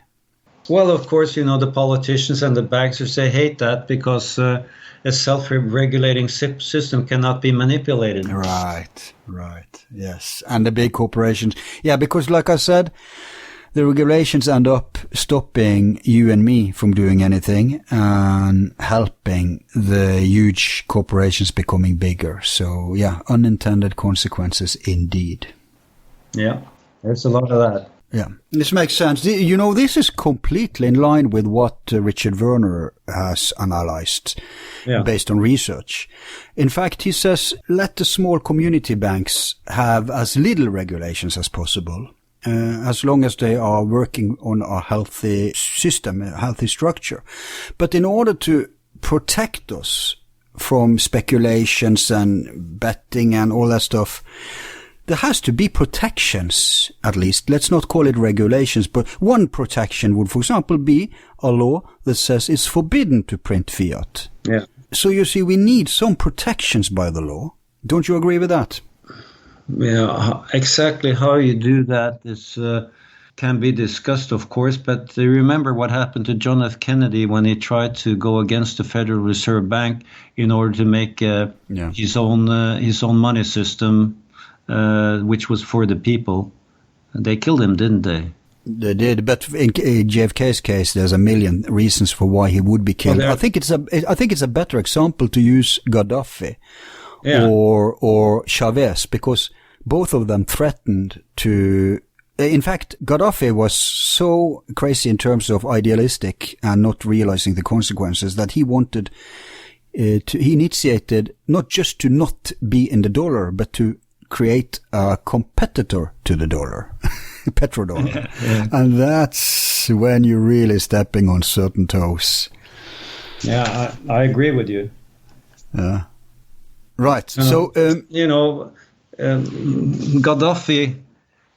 Speaker 3: Well, of course, the politicians and the bankers, they hate that because a self-regulating system cannot be manipulated.
Speaker 1: Right, yes. And the big corporations. Yeah, because like I said, the regulations end up stopping you and me from doing anything and helping the huge corporations becoming bigger. So, yeah, unintended consequences indeed.
Speaker 3: Yeah, there's a lot of that.
Speaker 1: Yeah, this makes sense. This is completely in line with what Richard Werner has analyzed based on research. In fact, he says, let the small community banks have as little regulations as possible, as long as they are working on a healthy system, a healthy structure. But in order to protect us from speculations and betting and all that stuff, there has to be protections, at least. Let's not call it regulations, but one protection would, for example, be a law that says it's forbidden to print fiat.
Speaker 3: Yeah.
Speaker 1: So you see, we need some protections by the law. Don't you agree with that?
Speaker 3: Yeah, exactly how you do that is can be discussed, of course, but remember what happened to John F. Kennedy when he tried to go against the Federal Reserve Bank in order to make his own money system, which was for the people. They killed him, didn't they?
Speaker 1: They did, but in JFK's case, there's a million reasons for why he would be killed. I think it's a better example to use Gaddafi or Chavez, because both of them threatened to. In fact, Gaddafi was so crazy in terms of idealistic and not realizing the consequences that he wanted. He initiated not just to not be in the dollar, but to create a competitor to the dollar, petrodollar. And that's when you're really stepping on certain toes.
Speaker 3: Yeah, I agree with you.
Speaker 1: Yeah. Right. So,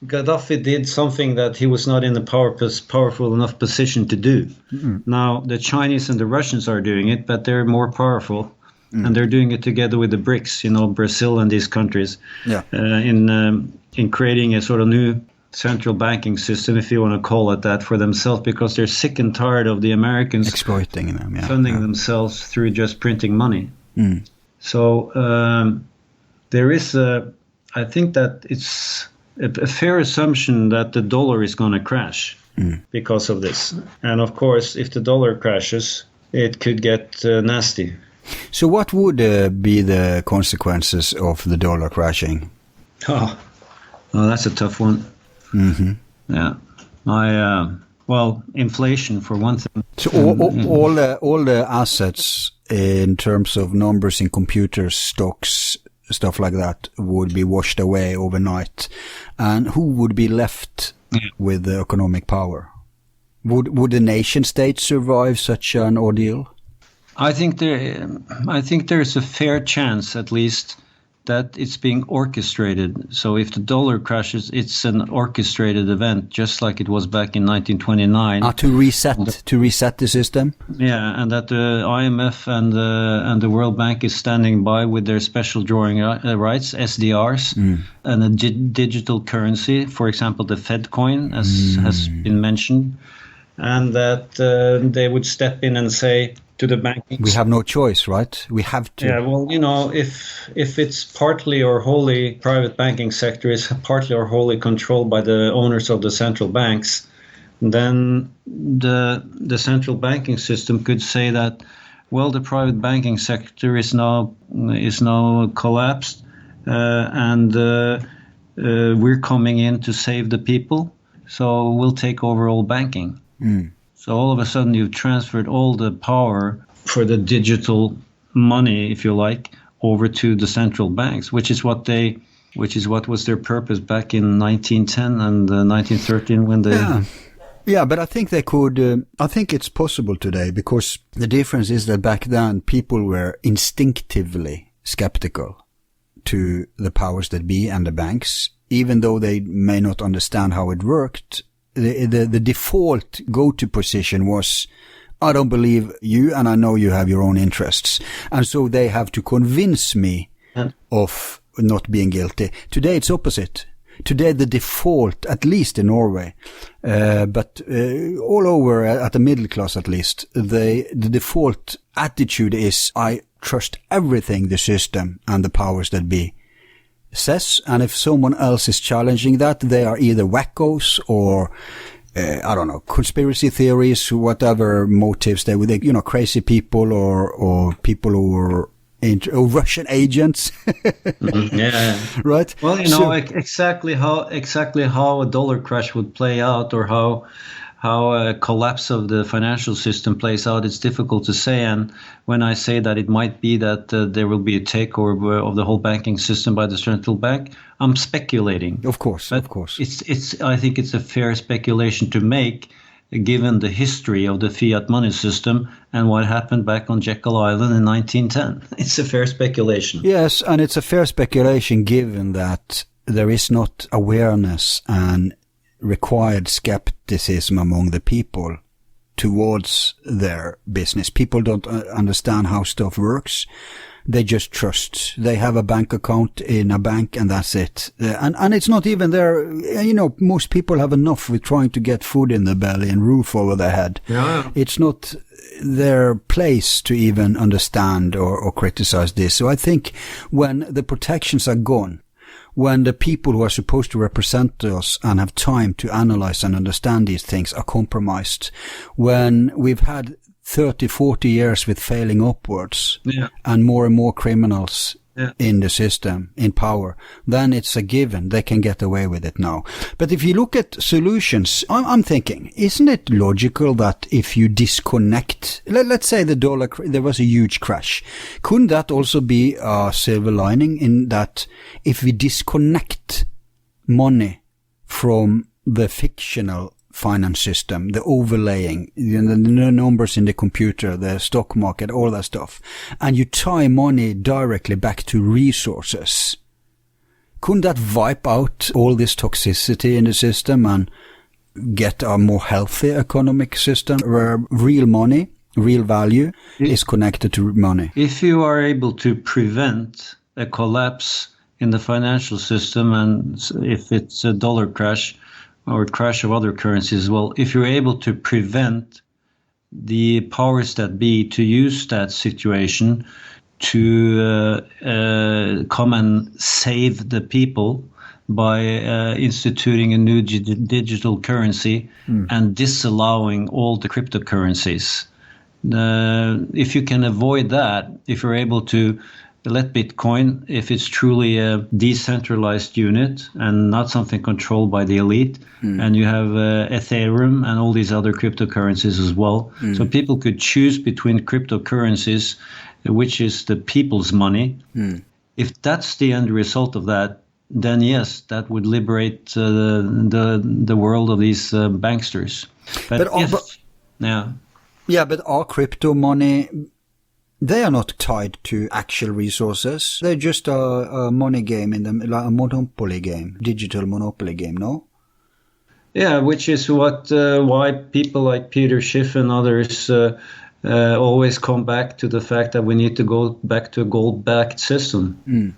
Speaker 3: Gaddafi did something that he was not in a powerful enough position to do. Now, the Chinese and the Russians are doing it, but they're more powerful. And they're doing it together with the BRICS, Brazil and these countries, in creating a sort of new central banking system, if you want to call it that, for themselves, because they're sick and tired of the Americans
Speaker 1: exploiting them,
Speaker 3: funding themselves through just printing money. So there is I think that it's a fair assumption that the dollar is going to crash because of this. And of course, if the dollar crashes, it could get nasty.
Speaker 1: So what would be the consequences of the dollar crashing?
Speaker 3: Oh, that's a tough one. Yeah. Well, inflation for one thing.
Speaker 1: So all the assets in terms of numbers in computers, stocks, stuff like that would be washed away overnight. And who would be left with the economic power? Would the nation state survive such an ordeal?
Speaker 3: I think there is a fair chance, at least, that it's being orchestrated. So if the dollar crashes, it's an orchestrated event, just like it was back in 1929. To reset the system. Yeah, and that the IMF and the World Bank is standing by with their special drawing rights, SDRs, and a digital currency, for example, the Fed coin, as has been mentioned, and that they would step in and say to the banking.
Speaker 1: We have no choice, right? We have to.
Speaker 3: Yeah, well, if it's partly or wholly private banking sector is partly or wholly controlled by the owners of the central banks, then the central banking system could say that, well, the private banking sector is now collapsed, and we're coming in to save the people, so we'll take over all banking. So all of a sudden you've transferred all the power for the digital money, if you like, over to the central banks, which is what was their purpose back in 1910 and 1913 when they.
Speaker 1: Yeah, but I think they could. I think it's possible today, because the difference is that back then people were instinctively skeptical to the powers that be and the banks, even though they may not understand how it worked. The default go-to position was, I don't believe you, and I know you have your own interests, and so they have to convince me of not being guilty. Today it's opposite. Today the default, at least in Norway, but all over at the middle class at least, the default attitude is, I trust everything the system and the powers that be says, and if someone else is challenging that, they are either wackos or I don't know, conspiracy theories, whatever motives they would, crazy people or people who are Russian agents.
Speaker 3: Yeah.
Speaker 1: Right.
Speaker 3: Well, exactly how a dollar crash would play out, or how a collapse of the financial system plays out, it's difficult to say. And when I say that it might be that there will be a takeover of the whole banking system by the central bank, I'm speculating.
Speaker 1: Of course.
Speaker 3: I think it's a fair speculation to make, given the history of the fiat money system and what happened back on Jekyll Island in 1910. It's a fair speculation.
Speaker 1: Yes, and it's a fair speculation given that there is not awareness and required skepticism among the people towards their business. People don't understand how stuff works. They just trust. They have a bank account in a bank and that's it. And it's not even their, most people have enough with trying to get food in their belly and roof over their head.
Speaker 3: Yeah.
Speaker 1: It's not their place to even understand or criticize this. So I think when the protections are gone, when the people who are supposed to represent us and have time to analyze and understand these things are compromised, when we've had 30, 40 years with failing upwards and more criminals in the system, in power, then it's a given. They can get away with it now. But if you look at solutions, I'm thinking, isn't it logical that if you disconnect, let's say the dollar, there was a huge crash. Couldn't that also be a silver lining in that if we disconnect money from the fictional finance system, the overlaying, the numbers in the computer, the stock market, all that stuff, and you tie money directly back to resources, couldn't that wipe out all this toxicity in the system and get a more healthy economic system where real money, real value is connected to money? If
Speaker 3: you are able to prevent a collapse in the financial system, and if it's a dollar crash, or crash of other currencies as well, if you're able to prevent the powers that be to use that situation to come and save the people by instituting a new digital currency and disallowing all the cryptocurrencies. If you can avoid that, if you're able to let Bitcoin, if it's truly a decentralized unit and not something controlled by the elite, and you have Ethereum and all these other cryptocurrencies as well. So people could choose between cryptocurrencies, which is the people's money. If that's the end result of that, then yes, that would liberate the world of these banksters. But
Speaker 1: our crypto money, they are not tied to actual resources. They're just a money game, like a monopoly game, digital monopoly game, no?
Speaker 3: Yeah, which is why people like Peter Schiff and others always come back to the fact that we need to go back to a gold-backed system.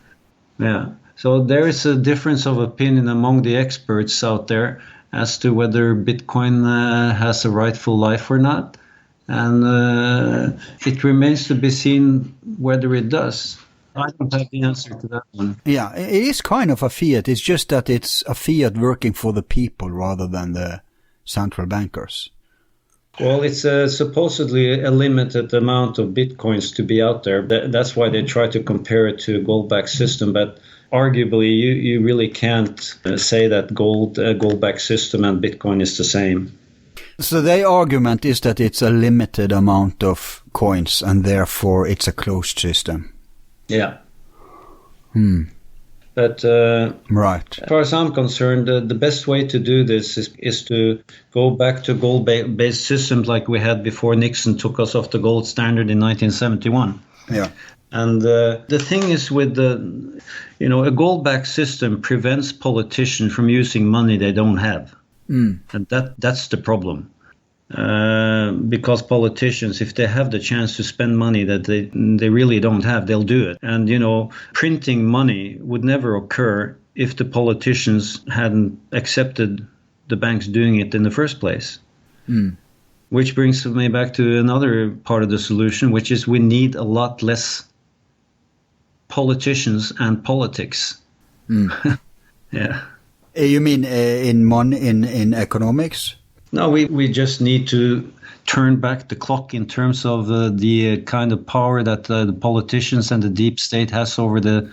Speaker 3: Yeah. So there is a difference of opinion among the experts out there as to whether Bitcoin has a rightful life or not. And it remains to be seen whether it does. I don't have the answer to that one.
Speaker 1: Yeah, it is kind of a fiat. It's just that it's a fiat working for the people rather than the central bankers.
Speaker 3: Well, it's supposedly a limited amount of bitcoins to be out there. That's why they try to compare it to a gold-backed system. But arguably, you really can't say that gold-backed system and Bitcoin is the same.
Speaker 1: So their argument is that it's a limited amount of coins and therefore it's a closed system.
Speaker 3: Yeah. But
Speaker 1: right.
Speaker 3: As far as I'm concerned, the best way to do this is to go back to gold-based systems like we had before Nixon took us off the gold standard in 1971.
Speaker 1: Yeah.
Speaker 3: And the thing is with a gold-backed system prevents politicians from using money they don't have. And that's the problem. Because politicians, if they have the chance to spend money that they really don't have, they'll do it. And, printing money would never occur if the politicians hadn't accepted the banks doing it in the first place. Which brings me back to another part of the solution, which is we need a lot less politicians and politics. Yeah.
Speaker 1: You mean in economics?
Speaker 3: No, we just need to turn back the clock in terms of the kind of power that the politicians and the deep state has over the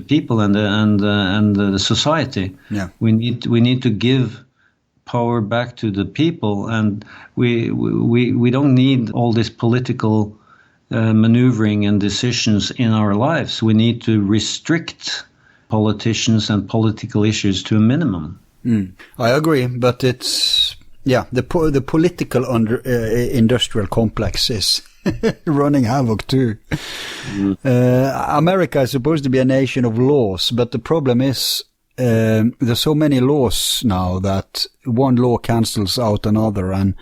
Speaker 3: people and the society.
Speaker 1: Yeah.
Speaker 3: We need to give power back to the people, and we don't need all this political maneuvering and decisions in our lives. We need to restrict politicians and political issues to a minimum.
Speaker 1: I agree, but it's the political industrial complex is running havoc too. America is supposed to be a nation of laws, but the problem is there's so many laws now that one law cancels out another, and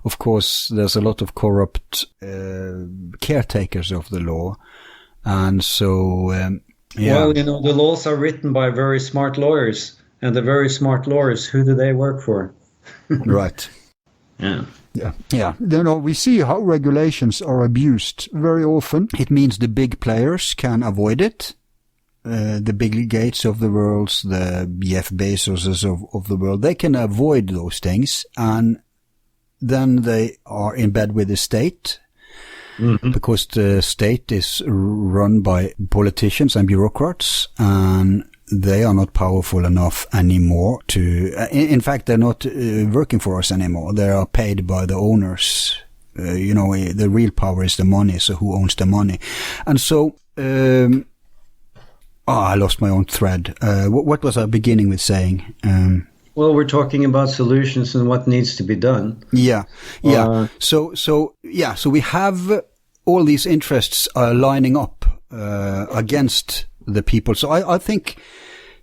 Speaker 1: of course there's a lot of corrupt caretakers of the law, and so
Speaker 3: Well, the laws are written by very smart lawyers, and the very smart lawyers, who do they work for?
Speaker 1: Right.
Speaker 3: Yeah.
Speaker 1: We see how regulations are abused very often. It means the big players can avoid it. The Bill Gates of the world, the Jeff Bezoses of the world, they can avoid those things, and then they are in bed with the state. Because the state is run by politicians and bureaucrats, and they are not powerful enough anymore to, in fact, they're not working for us anymore. They are paid by the owners. The real power is the money, so who owns the money? And so, I lost my own thread. What was I beginning with saying?
Speaker 3: Well, we're talking about solutions and what needs to be done.
Speaker 1: Yeah. So we have all these interests lining up against the people. So I think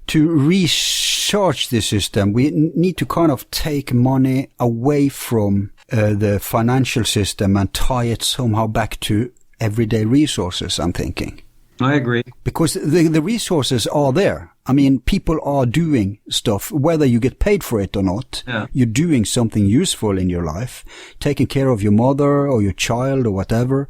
Speaker 1: to recharge the system, we need to kind of take money away from the financial system and tie it somehow back to everyday resources, I'm thinking.
Speaker 3: I agree.
Speaker 1: Because the resources are there. I mean, people are doing stuff, whether you get paid for it or not.
Speaker 3: Yeah.
Speaker 1: You're doing something useful in your life, taking care of your mother or your child or whatever.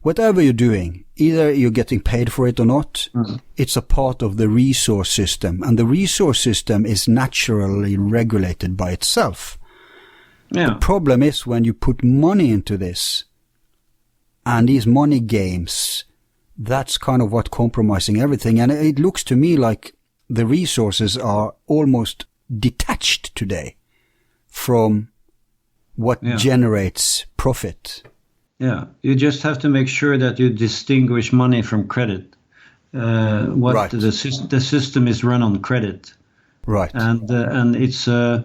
Speaker 1: Whatever you're doing, either you're getting paid for it or not, it's a part of the resource system. And the resource system is naturally regulated by itself.
Speaker 3: Yeah.
Speaker 1: The problem is when you put money into this, and these money games, that's kind of what compromising everything. And it looks to me like the resources are almost detached today from what generates profit.
Speaker 3: Yeah, you just have to make sure that you distinguish money from credit.
Speaker 1: Right.
Speaker 3: The system is run on credit.
Speaker 1: Right.
Speaker 3: And it's a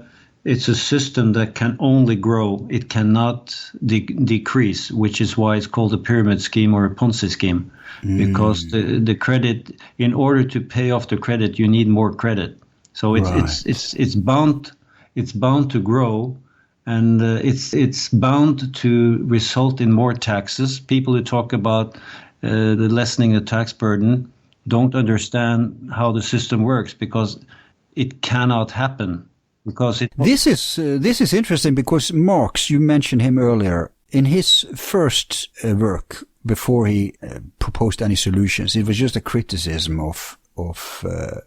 Speaker 3: system that can only grow. It cannot decrease, which is why it's called a pyramid scheme or a Ponzi scheme. Because the credit, in order to pay off the credit, you need more credit. So it's bound to grow, and it's bound to result in more taxes. People who talk about the lessening the tax burden don't understand how the system works, because it cannot happen. Because
Speaker 1: this is interesting, because Marx, you mentioned him earlier, in his first work, before he proposed any solutions, it was just a criticism of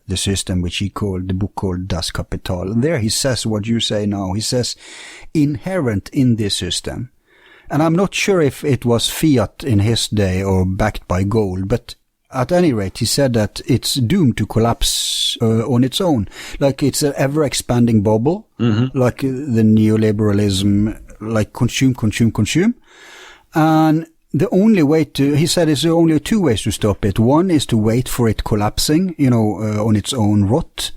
Speaker 1: the system, which he called, the book called Das Kapital. And there he says what you say now. He says, inherent in this system, and I'm not sure if it was fiat in his day or backed by gold, but at any rate, he said that it's doomed to collapse on its own. Like it's an ever-expanding bubble, like the neoliberalism, like consume. And the only way he said there's only two ways to stop it. One is to wait for it collapsing, on its own rot,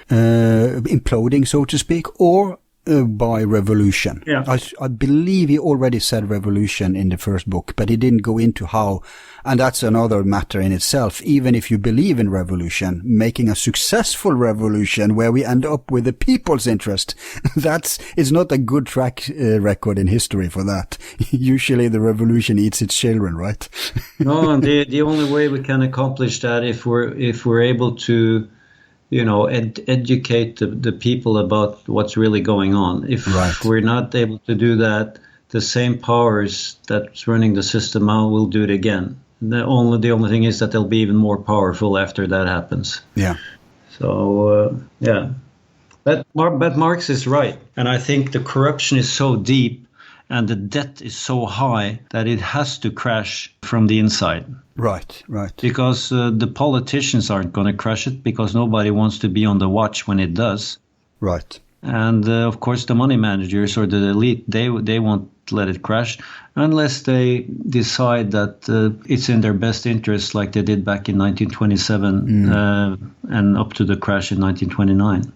Speaker 1: imploding, so to speak, or by revolution.
Speaker 3: Yeah.
Speaker 1: I believe he already said revolution in the first book, but he didn't go into how, and that's another matter in itself. Even if you believe in revolution, making a successful revolution where we end up with the people's interest, it's not a good track record in history for that. Usually the revolution eats its children, right?
Speaker 3: No, and the only way we can accomplish that if we're able to educate the people about what's really going on. If we're not able to do that, the same powers that's running the system now will do it again. The only thing is that they'll be even more powerful after that happens.
Speaker 1: Yeah.
Speaker 3: So, But Marx is right. And I think the corruption is so deep and the debt is so high that it has to crash from the inside.
Speaker 1: Right.
Speaker 3: Because the politicians aren't going to crush it because nobody wants to be on the watch when it does.
Speaker 1: Right.
Speaker 3: And of course, the money managers or the elite, they won't let it crash unless they decide that it's in their best interest, like they did back in 1927 and up to the crash in 1929.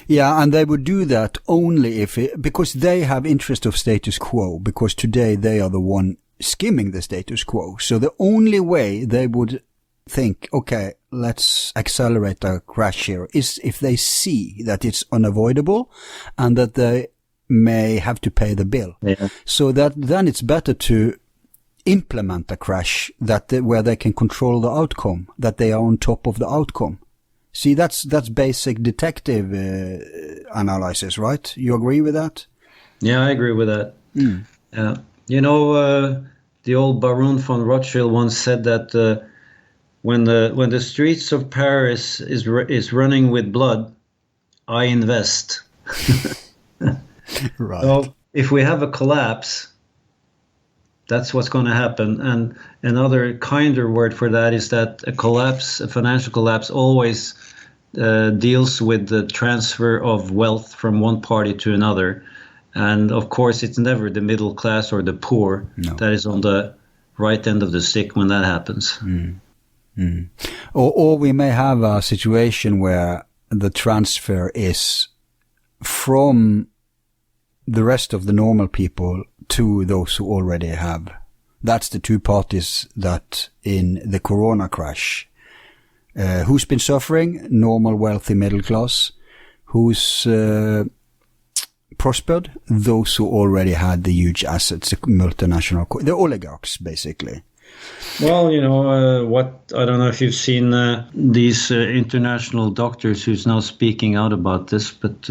Speaker 1: Yeah, and they would do that only because they have interest of status quo, because today they are the one skimming the status quo. So the only way they would think, okay, let's accelerate a crash here, is if they see that it's unavoidable and that they may have to pay the bill.
Speaker 3: Yeah.
Speaker 1: So that then it's better to implement a crash where they can control the outcome, that they are on top of the outcome. See, that's basic detective analysis, right? You agree with that?
Speaker 3: Yeah, I agree with that. Yeah. The old Baron von Rothschild once said that when the streets of Paris is running with blood, I invest.
Speaker 1: Right.
Speaker 3: So if we have a collapse, that's what's going to happen. And another kinder word for that is that a financial collapse, always deals with the transfer of wealth from one party to another. And of course, it's never the middle class or the poor that is on the right end of the stick when that happens.
Speaker 1: Or we may have a situation where the transfer is from the rest of the normal people to those who already have. That's the two parties that in the corona crash. Who's been suffering? Normal, wealthy middle class. Who's prospered? Those who already had the huge assets, the multinational, the oligarchs, basically.
Speaker 3: Well, I don't know if you've seen these international doctors who's now speaking out about this, but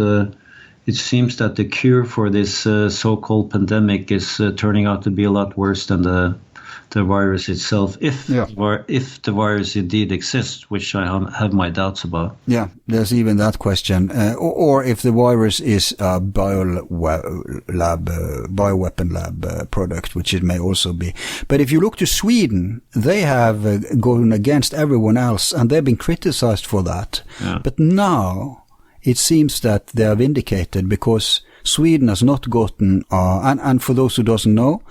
Speaker 3: it seems that the cure for this so-called pandemic is turning out to be a lot worse than the virus itself, if the virus indeed exists, which I have my doubts about.
Speaker 1: Yeah, there's even that question. Or if the virus is a bioweapon lab product, which it may also be. But if you look to Sweden, they have gone against everyone else, and they've been criticized for that.
Speaker 3: Yeah.
Speaker 1: But now it seems that they have indicated, because Sweden has not gotten, and for those who doesn't know,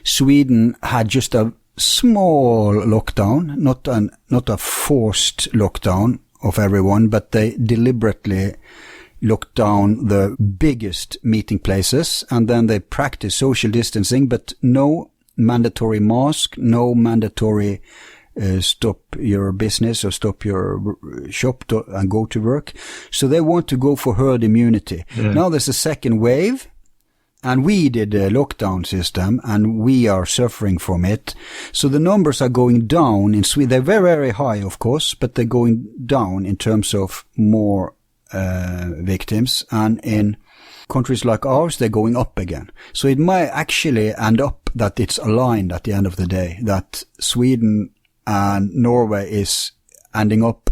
Speaker 1: Sweden had just a small lockdown, not a forced lockdown of everyone, but they deliberately locked down the biggest meeting places, and then they practiced social distancing, but no mandatory mask, no mandatory stop your business or stop your shop and go to work. So they want to go for herd immunity. Yeah. Now there's a second wave. And we did a lockdown system, and we are suffering from it. So the numbers are going down in Sweden. They're very, very high, of course, but they're going down in terms of more victims. And in countries like ours, they're going up again. So it might actually end up that it's aligned at the end of the day, that Sweden and Norway is ending up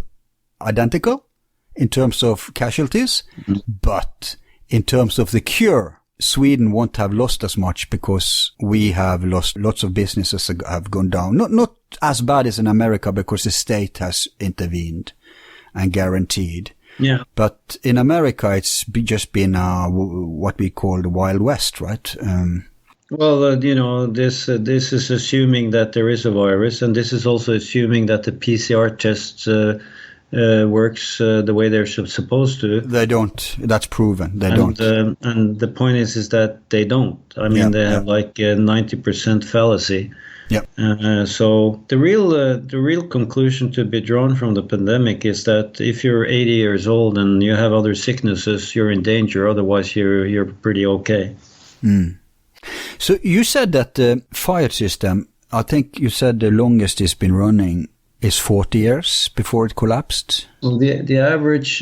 Speaker 1: identical in terms of casualties, but in terms of the cure, Sweden won't have lost as much because we have lost lots of businesses have gone down. Not as bad as in America because the state has intervened and guaranteed.
Speaker 3: Yeah.
Speaker 1: But in America, it's just been what we call the Wild West, right?
Speaker 3: Well, this is assuming that there is a virus, and this is also assuming that the PCR tests works the way they're supposed to.
Speaker 1: They don't. That's proven. They don't.
Speaker 3: And the point is that they don't. I mean, they have like 90% fallacy.
Speaker 1: Yeah.
Speaker 3: So the real conclusion to be drawn from the pandemic is that if you're 80 years old and you have other sicknesses, you're in danger. Otherwise, you're pretty okay.
Speaker 1: Mm. So you said that the fiat system, I think you said the longest it's been running is 40 years before it collapsed.
Speaker 3: Well, the average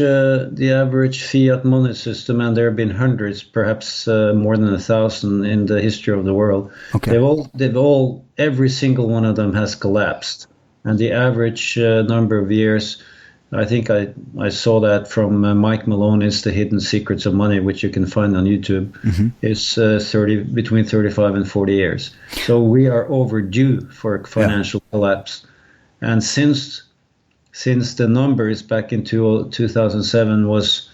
Speaker 3: fiat money system, and there have been hundreds, perhaps more than 1,000 in the history of the world.
Speaker 1: Okay.
Speaker 3: Every single one of them has collapsed, and the average number of years, I think I saw that from Mike Maloney's The Hidden Secrets of Money, which you can find on YouTube, is between 35 and 40 years. So we are overdue for a financial collapse. And since the numbers back in 2007 was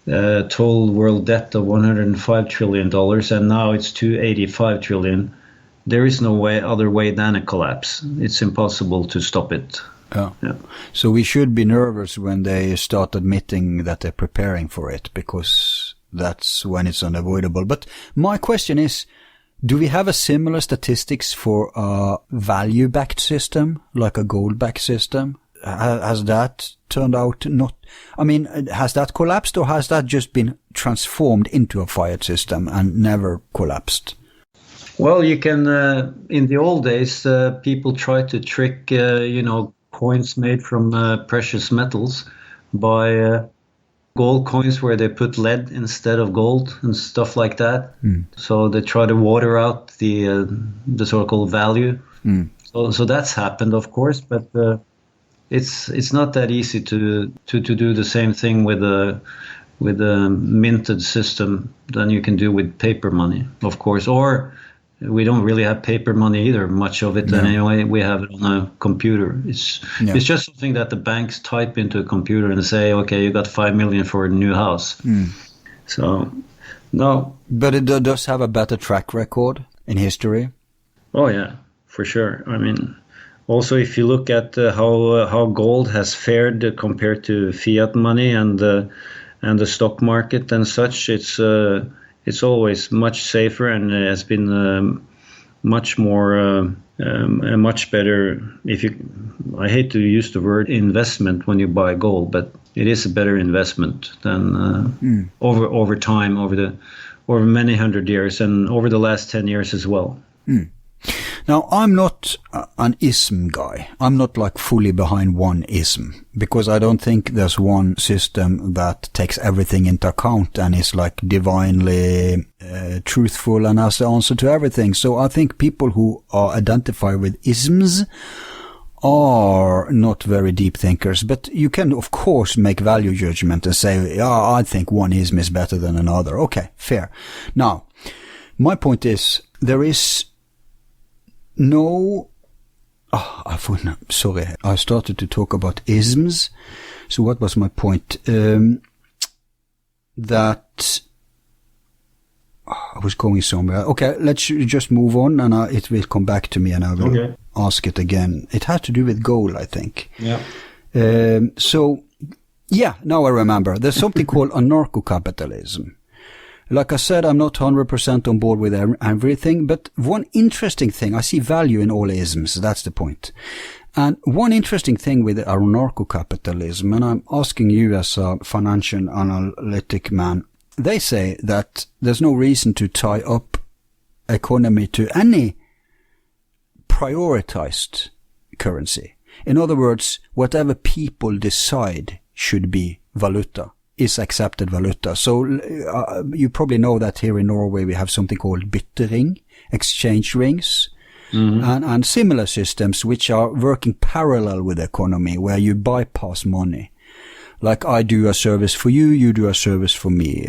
Speaker 3: total world debt of $105 trillion, and now it's $285 trillion, there is no other way than a collapse. It's impossible to stop it.
Speaker 1: Yeah. So we should be nervous when they start admitting that they're preparing for it, because that's when it's unavoidable. But my question is, do we have a similar statistics for a value-backed system, like a gold-backed system? Has that turned out not... I mean, has that collapsed, or has that just been transformed into a fiat system and never collapsed?
Speaker 3: Well, you can... in the old days, people tried to trick, coins made from precious metals by... gold coins where they put lead instead of gold and stuff like that. So they try to water out the so-called value. So that's happened, of course, but it's not that easy to do the same thing with a minted system than you can do with paper money, of course. Or we don't really have paper money either, much of it. And anyway, we have it on a computer. It's just something that the banks type into a computer and say, okay, you got 5 million for a new house. So, no.
Speaker 1: But it does have a better track record in history.
Speaker 3: Oh, yeah, for sure. I mean, also, if you look at how gold has fared compared to fiat money and the stock market and such, it's always much safer and has been much more, much better. I hate to use the word investment when you buy gold, but it is a better investment than over time, over many hundred years, and over the last 10 years as well.
Speaker 1: Now, I'm not an ism guy. I'm not like fully behind one ism, because I don't think there's one system that takes everything into account and is like divinely truthful and has the answer to everything. So I think people who are identified with isms are not very deep thinkers, but you can of course make value judgment and say, I think one ism is better than another. Okay, fair. Now, my point is, there is no, sorry, I started to talk about isms. So what was my point? That I was going somewhere. Okay, let's just move on, and it will come back to me, and I will ask it again. It had to do with gold, I think.
Speaker 3: Yeah.
Speaker 1: So, yeah, now I remember. There's something called anarcho-capitalism. Like I said, I'm not 100% on board with everything, but one interesting thing, I see value in all isms, that's the point. And one interesting thing with anarcho-capitalism, and I'm asking you as a financial analytic man, they say that there's no reason to tie up economy to any prioritized currency. In other words, whatever people decide should be valuta is accepted valuta. So you probably know that here in Norway we have something called byttering, exchange rings, and similar systems which are working parallel with the economy, where you bypass money. Like I do a service for you, you do a service for me.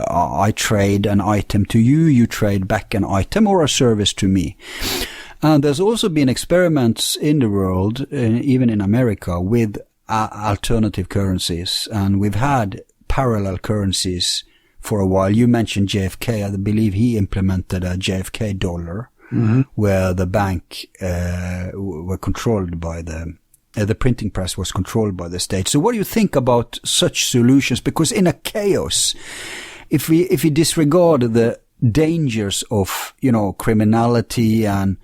Speaker 1: I trade an item to you, you trade back an item or a service to me. And there's also been experiments in the world, even in America, with alternative currencies. And we've had parallel currencies for a while. You mentioned JFK. I believe he implemented a JFK dollar, where the bank were controlled by the printing press was controlled by the state. So what do you think about such solutions? Because in a chaos, if we disregard the dangers of, criminality and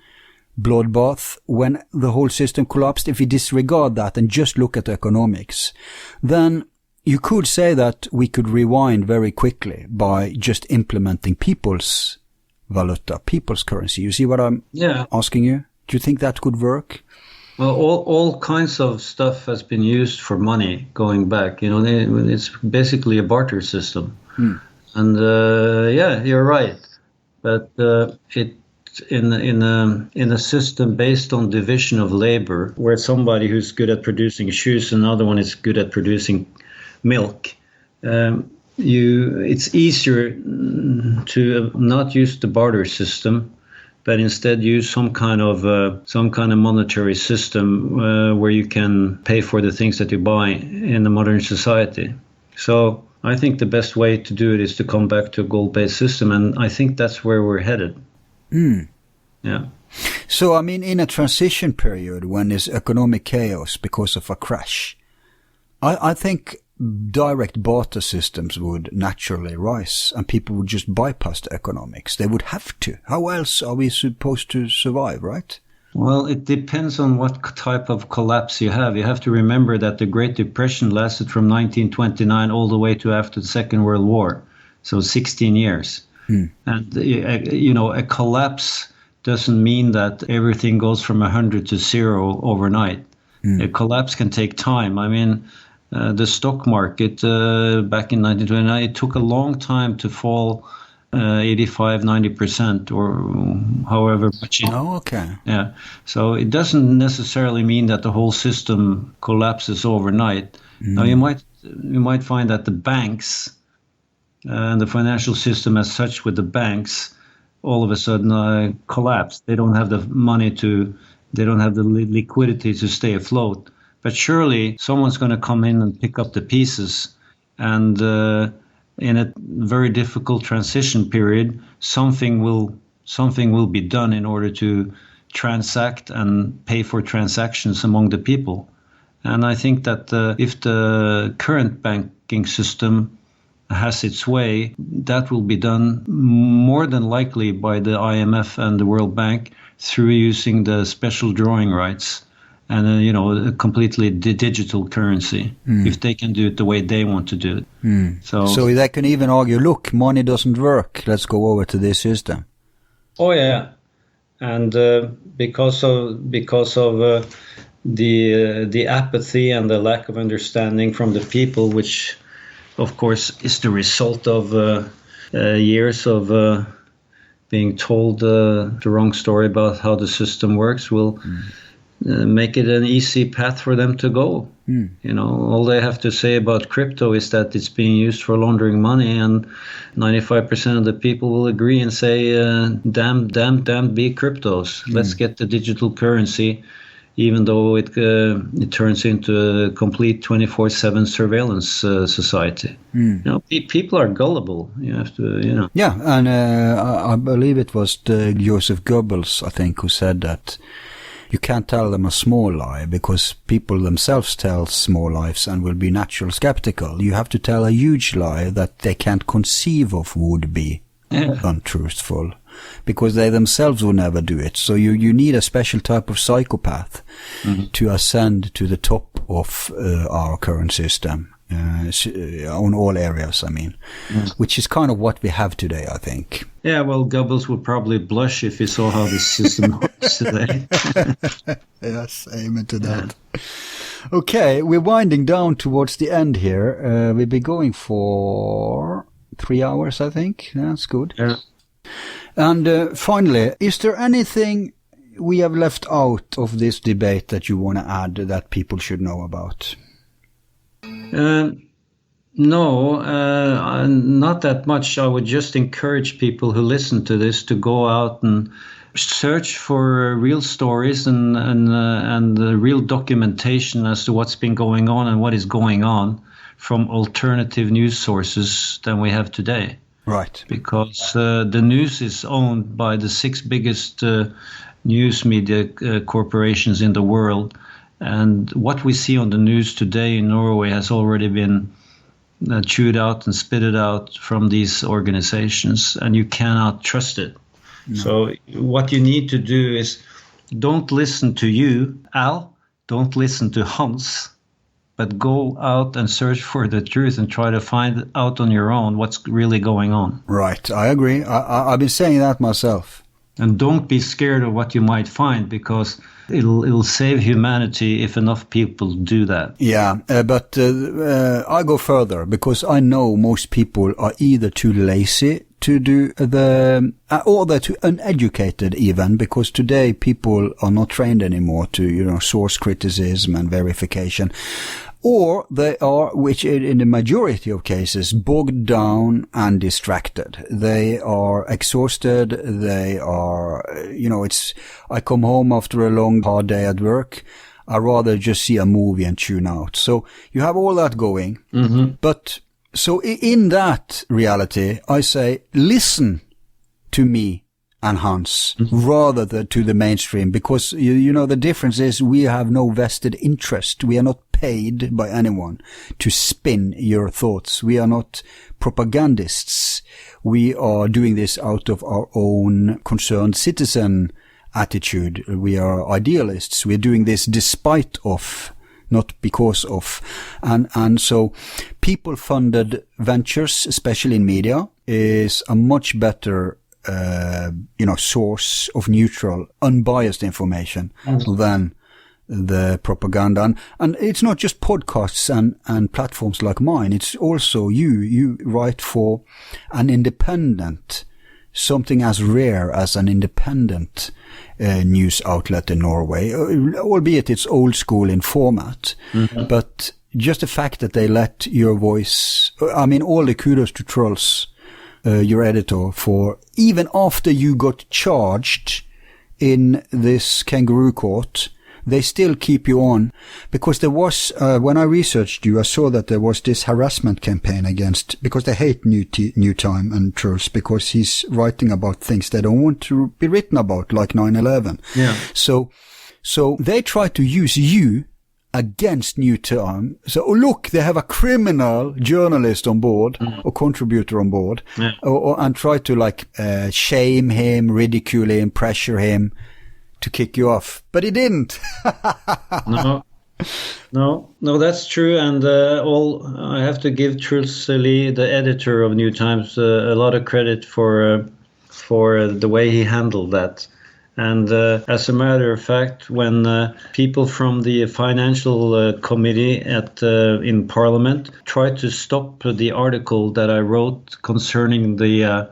Speaker 1: bloodbath when the whole system collapsed, if we disregard that and just look at economics, then you could say that we could rewind very quickly by just implementing people's valuta, people's currency. You see what I'm asking you? Do you think that could work?
Speaker 3: Well, all kinds of stuff has been used for money going back. It's basically a barter system. And you're right. But in a system based on division of labor, where somebody who's good at producing shoes and another one is good at producing milk, it's easier to not use the barter system, but instead use some kind of monetary system where you can pay for the things that you buy in the modern society. So I think the best way to do it is to come back to a gold-based system, and I think that's where we're headed. Yeah.
Speaker 1: So, in a transition period when there's economic chaos because of a crash, I think direct barter systems would naturally rise and people would just bypass the economics. They would have to. How else are we supposed to survive, right?
Speaker 3: Well, it depends on what type of collapse you have. You have to remember that the Great Depression lasted from 1929 all the way to after the Second World War, so 16 years. And, a collapse doesn't mean that everything goes from 100 to 0 overnight. A collapse can take time. The stock market back in 1929, it took a long time to fall 85-90% or however much. Yeah. So it doesn't necessarily mean that the whole system collapses overnight. Now you might find that the banks and the financial system as such with the banks all of a sudden collapse. They don't have the money they don't have the liquidity to stay afloat. But surely someone's going to come in and pick up the pieces, and in a very difficult transition period, something will be done in order to transact and pay for transactions among the people. And I think that if the current banking system has its way, that will be done more than likely by the IMF and the World Bank through using the special drawing rights and a completely digital currency, if they can do it the way they want to do it. So
Speaker 1: they can even argue, look, money doesn't work, let's go over to this system.
Speaker 3: Oh yeah, and because of the apathy and the lack of understanding from the people, which of course is the result of years of being told the wrong story about how the system works, will make it an easy path for them to go. All they have to say about crypto is that it's being used for laundering money, and 95% of the people will agree and say, damn, be cryptos. Let's get the digital currency, even though it turns into a complete 24/7 surveillance society. People are gullible. You have to,
Speaker 1: Yeah, and I believe it was Joseph Goebbels, I think, who said that you can't tell them a small lie because people themselves tell small lies and will be naturally skeptical. You have to tell a huge lie that they can't conceive of would be untruthful, because they themselves will never do it. So you need a special type of psychopath to ascend to the top of our current system. On all areas, which is kind of what we have today, I think.
Speaker 3: Yeah, well, Goebbels would probably blush if he saw how this system works today.
Speaker 1: Yes, amen to that. Okay, we're winding down towards the end here. We'll be going for 3 hours, I think. That's good.
Speaker 3: Yeah.
Speaker 1: And finally, is there anything we have left out of this debate that you want to add that people should know about?
Speaker 3: No, not that much. I would just encourage people who listen to this to go out and search for real stories and real documentation as to what's been going on and what is going on from alternative news sources than we have today.
Speaker 1: Right.
Speaker 3: Because the news is owned by the 6 biggest news media corporations in the world. And what we see on the news today in Norway has already been chewed out and spitted out from these organizations, and you cannot trust it. No. So what you need to do is don't listen to you, Al, don't listen to Hans, but go out and search for the truth and try to find out on your own what's really going on.
Speaker 1: Right, I agree. I've been saying that myself.
Speaker 3: And don't be scared of what you might find, because it'll save humanity if enough people do that.
Speaker 1: Yeah, but I go further, because I know most people are either too lazy to do or they're too uneducated even, because today people are not trained anymore to, source criticism and verification. Or they are, which in the majority of cases, bogged down and distracted. They are exhausted. They are, I come home after a long, hard day at work. I rather just see a movie and tune out. So you have all that going. Mm-hmm. But so in that reality, I say, listen to me and Hans, rather than to the mainstream, because, the difference is we have no vested interest. We are not paid by anyone to spin your thoughts. We are not propagandists. We are doing this out of our own concerned citizen attitude. We are idealists. We are doing this despite of, not because of. And so people-funded ventures, especially in media, is a much better source of neutral, unbiased information than the propaganda. And it's not just podcasts and platforms like mine. It's also you write for an independent, something as rare as an independent news outlet in Norway, albeit it's old school in format. Mm-hmm. But just the fact that they let your voice, all the kudos to Trolls, your editor, for even after you got charged in this kangaroo court, they still keep you on, because there was, when I researched you, I saw that there was this harassment campaign against, because they hate New Time and Trolls, because he's writing about things they don't want to be written about, like 9/11. Yeah. So they try to use you against New Time. So, look, they have a criminal journalist on board, or contributor on board, and try to shame him, ridicule him, pressure him to kick you off. But he didn't.
Speaker 3: No, that's true. And I have to give truthfully the editor of New Times a lot of credit for the way he handled that. And as a matter of fact, when people from the financial committee in Parliament tried to stop the article that I wrote concerning the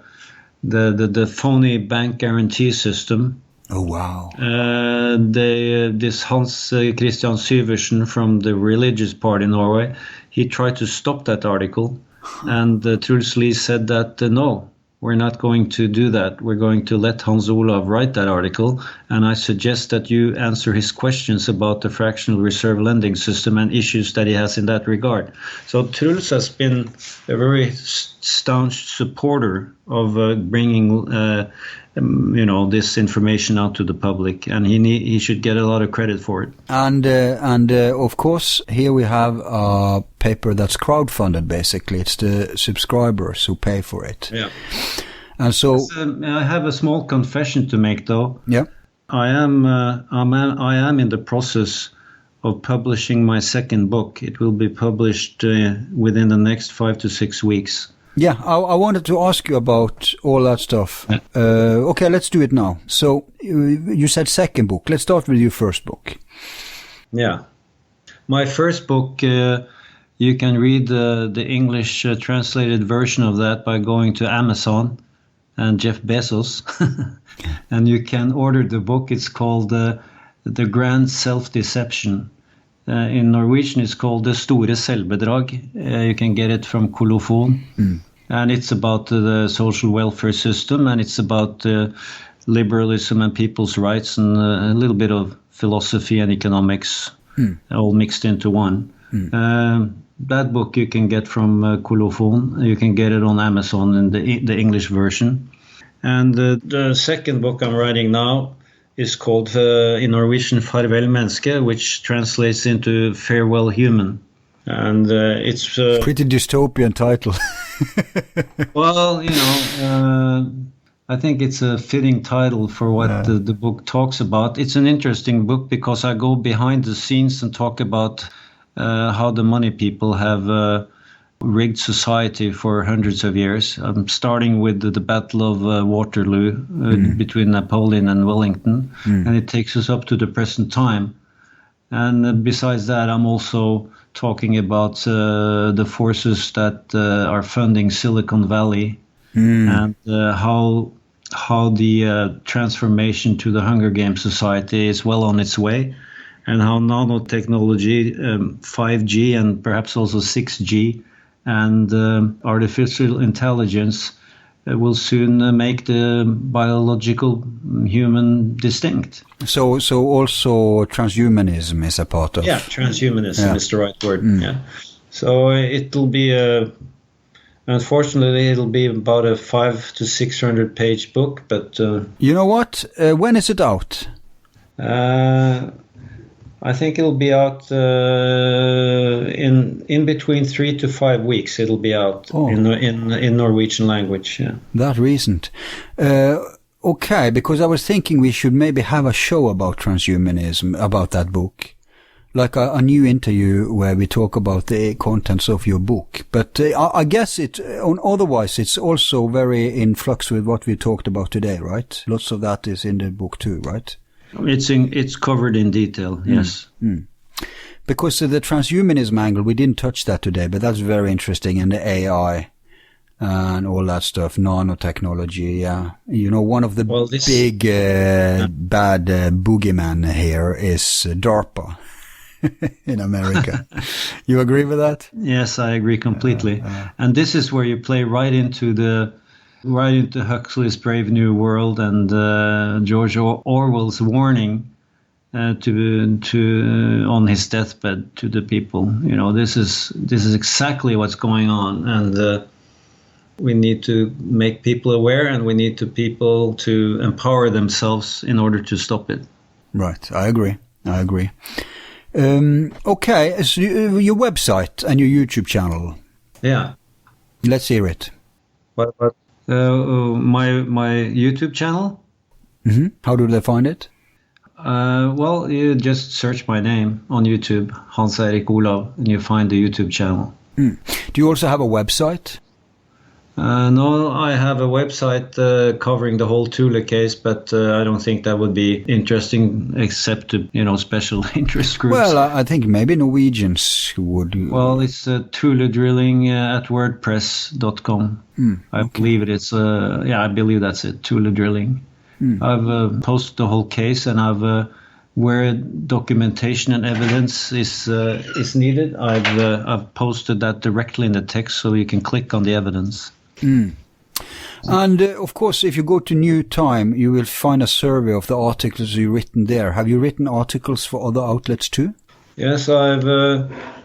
Speaker 3: phony bank guarantee system.
Speaker 1: Oh wow!
Speaker 3: This Hans Christian Syversen from the religious part in Norway, he tried to stop that article, and Truls Lie said that no. We're not going to do that. We're going to let Hans Olav write that article, and I suggest that you answer his questions about the fractional reserve lending system and issues that he has in that regard. So Truls has been a very staunch supporter of bringing this information out to the public, and he should get a lot of credit for it.
Speaker 1: And of course, here we have a paper that's crowdfunded. Basically, it's the subscribers who pay for it. Yeah. And so
Speaker 3: I have a small confession to make, though.
Speaker 1: Yeah.
Speaker 3: I am in the process of publishing my second book. It will be published within the next 5 to 6 weeks.
Speaker 1: Yeah, I wanted to ask you about all that stuff. Yeah. Okay, let's do it now. So you said second book. Let's start with your first book.
Speaker 3: Yeah. My first book, you can read the English translated version of that by going to Amazon and Jeff Bezos. And you can order the book. It's called The Grand Self-Deception. In Norwegian, it's called Det store selvbedrag. You can get it from Kolofon. And it's about the social welfare system, and it's about liberalism and people's rights, and a little bit of philosophy and economics, all mixed into one. That book you can get from Kolofon. You can get it on Amazon in the English version. And the second book I'm writing now is called, in Norwegian, Farvel menneske, which translates into Farewell Human. And it's...
Speaker 1: pretty dystopian title.
Speaker 3: Well, I think it's a fitting title for what the book talks about. It's an interesting book because I go behind the scenes and talk about how the money people have rigged society for hundreds of years. I'm starting with the Battle of Waterloo between Napoleon and Wellington, and it takes us up to the present time. And besides that, I'm also talking about the forces that are funding Silicon Valley and how the transformation to the Hunger Games society is well on its way, and how nanotechnology, 5G and perhaps also 6G, and artificial intelligence will soon make the biological human distinct.
Speaker 1: So also transhumanism is a part of...
Speaker 3: Yeah, transhumanism is the right word. Yeah. So it'll be unfortunately, it'll be about a 500 to 600 page book, but...
Speaker 1: you know what? When is it out?
Speaker 3: I think it'll be out in between 3 to 5 weeks. It'll be out in Norwegian language. Yeah.
Speaker 1: That recent. Okay, because I was thinking we should maybe have a show about transhumanism, about that book. Like a new interview where we talk about the contents of your book. But I guess otherwise it's also very in flux with what we talked about today, right? Lots of that is in the book too, right?
Speaker 3: It's covered in detail, yes.
Speaker 1: Because the transhumanism angle, we didn't touch that today, but that's very interesting, and the AI and all that stuff, nanotechnology, yeah. One of the big bad boogeyman here is DARPA in America. You agree with that?
Speaker 3: Yes, I agree completely. And this is where you play right into Huxley's Brave New World and George Orwell's warning to on his deathbed to the people. This is exactly what's going on, and we need to make people aware, and we need people to empower themselves in order to stop it.
Speaker 1: Right, I agree. Okay, so your website and your YouTube channel.
Speaker 3: Yeah.
Speaker 1: Let's hear it.
Speaker 3: What? My YouTube channel?
Speaker 1: Mm-hmm. How do they find it?
Speaker 3: Well, you just search my name on YouTube, Hans Olav, and you find the YouTube channel.
Speaker 1: Do you also have a website?
Speaker 3: No, I have a website covering the whole Thule case, but I don't think that would be interesting except to, special interest groups.
Speaker 1: Well, I think maybe Norwegians would.
Speaker 3: Well, it's Thule Drilling at WordPress.com. I believe it is. I believe that's it, Thule Drilling. I've posted the whole case, and where documentation and evidence is needed, I've posted that directly in the text, so you can click on the evidence.
Speaker 1: And of course, if you go to New Time, you will find a survey of the articles you've written there. Have you written articles for other outlets too?
Speaker 3: Yes, I've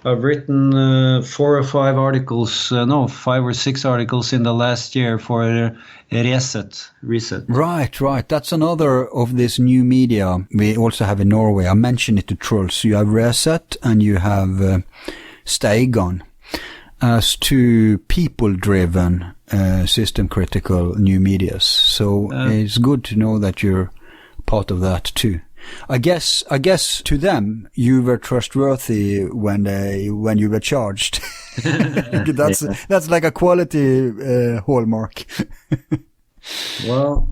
Speaker 3: written 4 or 5 articles, 5 or 6 articles in the last year for Reset.
Speaker 1: Right. That's another of this new media we also have in Norway. I mentioned it to Trolls. You have Reset and you have Steigan as 2 people-driven, system-critical new medias. So it's good to know that you're part of that too. I guess to them you were trustworthy when you were charged. That's like a quality hallmark.
Speaker 3: Well,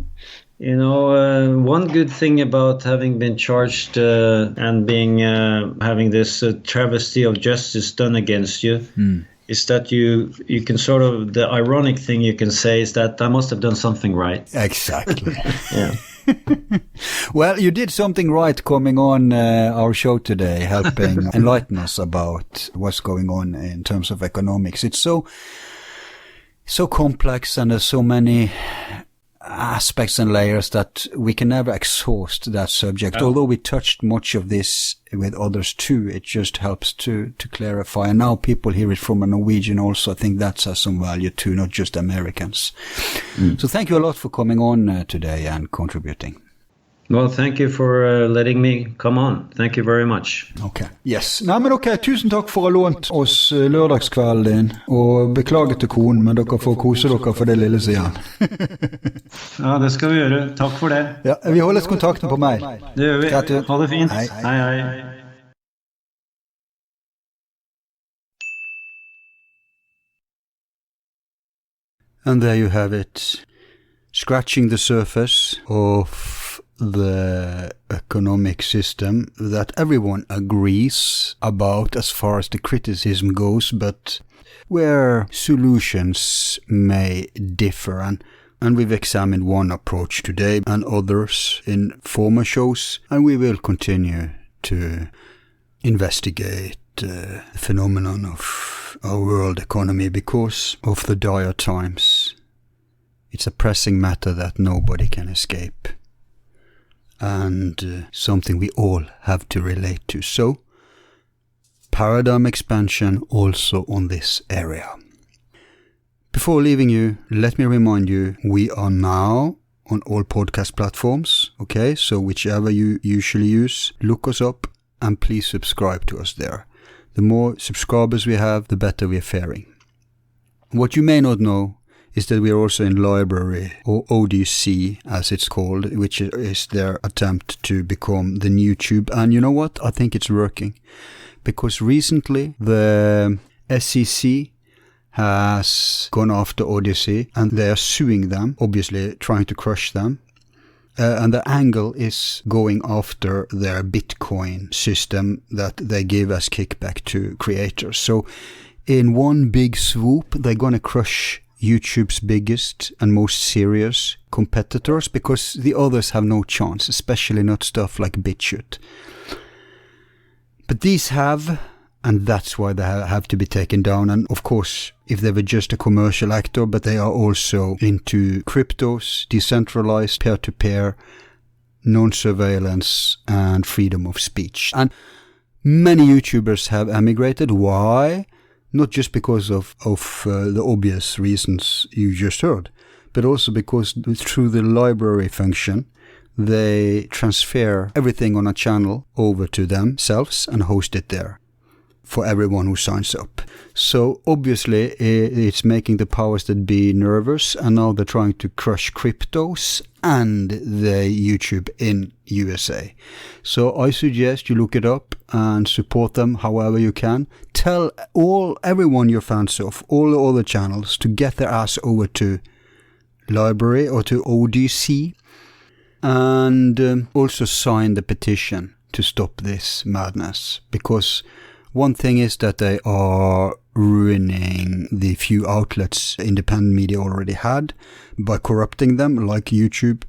Speaker 3: one good thing about having been charged and being having this travesty of justice done against you is that you can sort of, the ironic thing you can say is that I must have done something right.
Speaker 1: Exactly.
Speaker 3: Yeah.
Speaker 1: Well, you did something right coming on our show today, helping enlighten us about what's going on in terms of economics. It's so complex, and there's so many aspects and layers that we can never exhaust that subject. Although we touched much of this with others too, it just helps to clarify. And now people hear it from a Norwegian also. I think that has some value too, not just Americans. So thank you a lot for coming on today and contributing.
Speaker 3: Well, thank you for letting me come on. Thank you very much.
Speaker 1: Ok. Yes. Nei, men ok, tusen takk for å ha lånt oss lørdagskvelden din, og beklager til konen, men dere får kose dere for det lille siden.
Speaker 3: Ja, det skal vi gjøre. Takk for det.
Speaker 1: Ja, vi holdes kontakten på mail.
Speaker 3: Det gjør vi.
Speaker 1: Greit.
Speaker 3: Ha det fint.
Speaker 1: Hei.
Speaker 3: Hei, hei.
Speaker 1: And there you have it, scratching the surface of the economic system that everyone agrees about as far as the criticism goes, but where solutions may differ. And we've examined one approach today and others in former shows, and we will continue to investigate the phenomenon of our world economy because of the dire times. It's a pressing matter that nobody can escape, and something we all have to relate to. So, paradigm expansion also on this area. Before leaving you, let me remind you, we are now on all podcast platforms, okay? So whichever you usually use, look us up and please subscribe to us there. The more subscribers we have, the better we are faring. What you may not know is that we are also in Library, or ODC as it's called, which is their attempt to become the new Tube. And you know what? I think it's working. Because recently the SEC has gone after Odyssey and they are suing them, obviously trying to crush them. And the angle is going after their Bitcoin system that they give as kickback to creators. So in one big swoop, they're going to crush YouTube's biggest and most serious competitors because the others have no chance, especially not stuff like BitChute. But these have, and that's why they have to be taken down. And of course, if they were just a commercial actor, but they are also into cryptos, decentralized, peer-to-peer, non-surveillance, and freedom of speech. And many YouTubers have emigrated. Why? Not just because of the obvious reasons you just heard, but also because through the library function, they transfer everything on a channel over to themselves and host it there for everyone who signs up. So obviously it's making the powers that be nervous, and now they're trying to crush cryptos and the YouTube in USA. So I suggest you look it up and support them however you can. Tell everyone you're fans of, all the other channels, to get their ass over to Library or to ODC, and also sign the petition to stop this madness, because one thing is that they are ruining the few outlets independent media already had by corrupting them, like YouTube,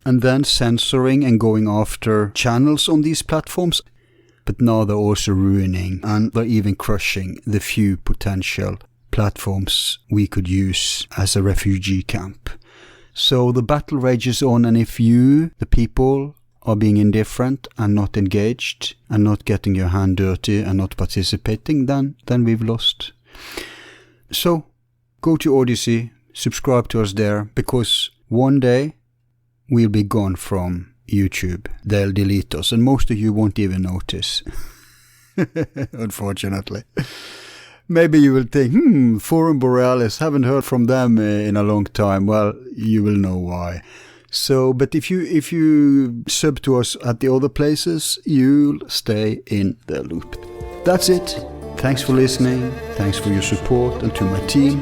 Speaker 1: and then censoring and going after channels on these platforms. But now they're also ruining, and they're even crushing, the few potential platforms we could use as a refugee camp. So the battle rages on, and if you, the people, are being indifferent and not engaged and not getting your hand dirty and not participating, then we've lost. So go to Odyssey, subscribe to us there, because one day we'll be gone from YouTube. They'll delete us, and most of you won't even notice. Unfortunately. Maybe you will think, Forum Borealis, haven't heard from them in a long time. Well, you will know why. So, but if you sub to us at the other places, you'll stay in the loop. That's it. Thanks for listening. Thanks for your support, and to my team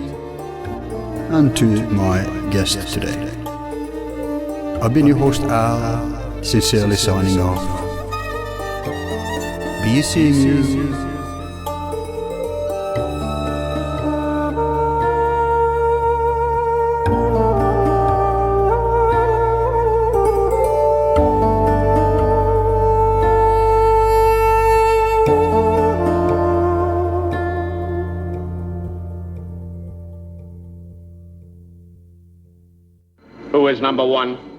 Speaker 1: and to my guest today. I've been your host Al, sincerely signing off. Be seeing you.
Speaker 4: number one.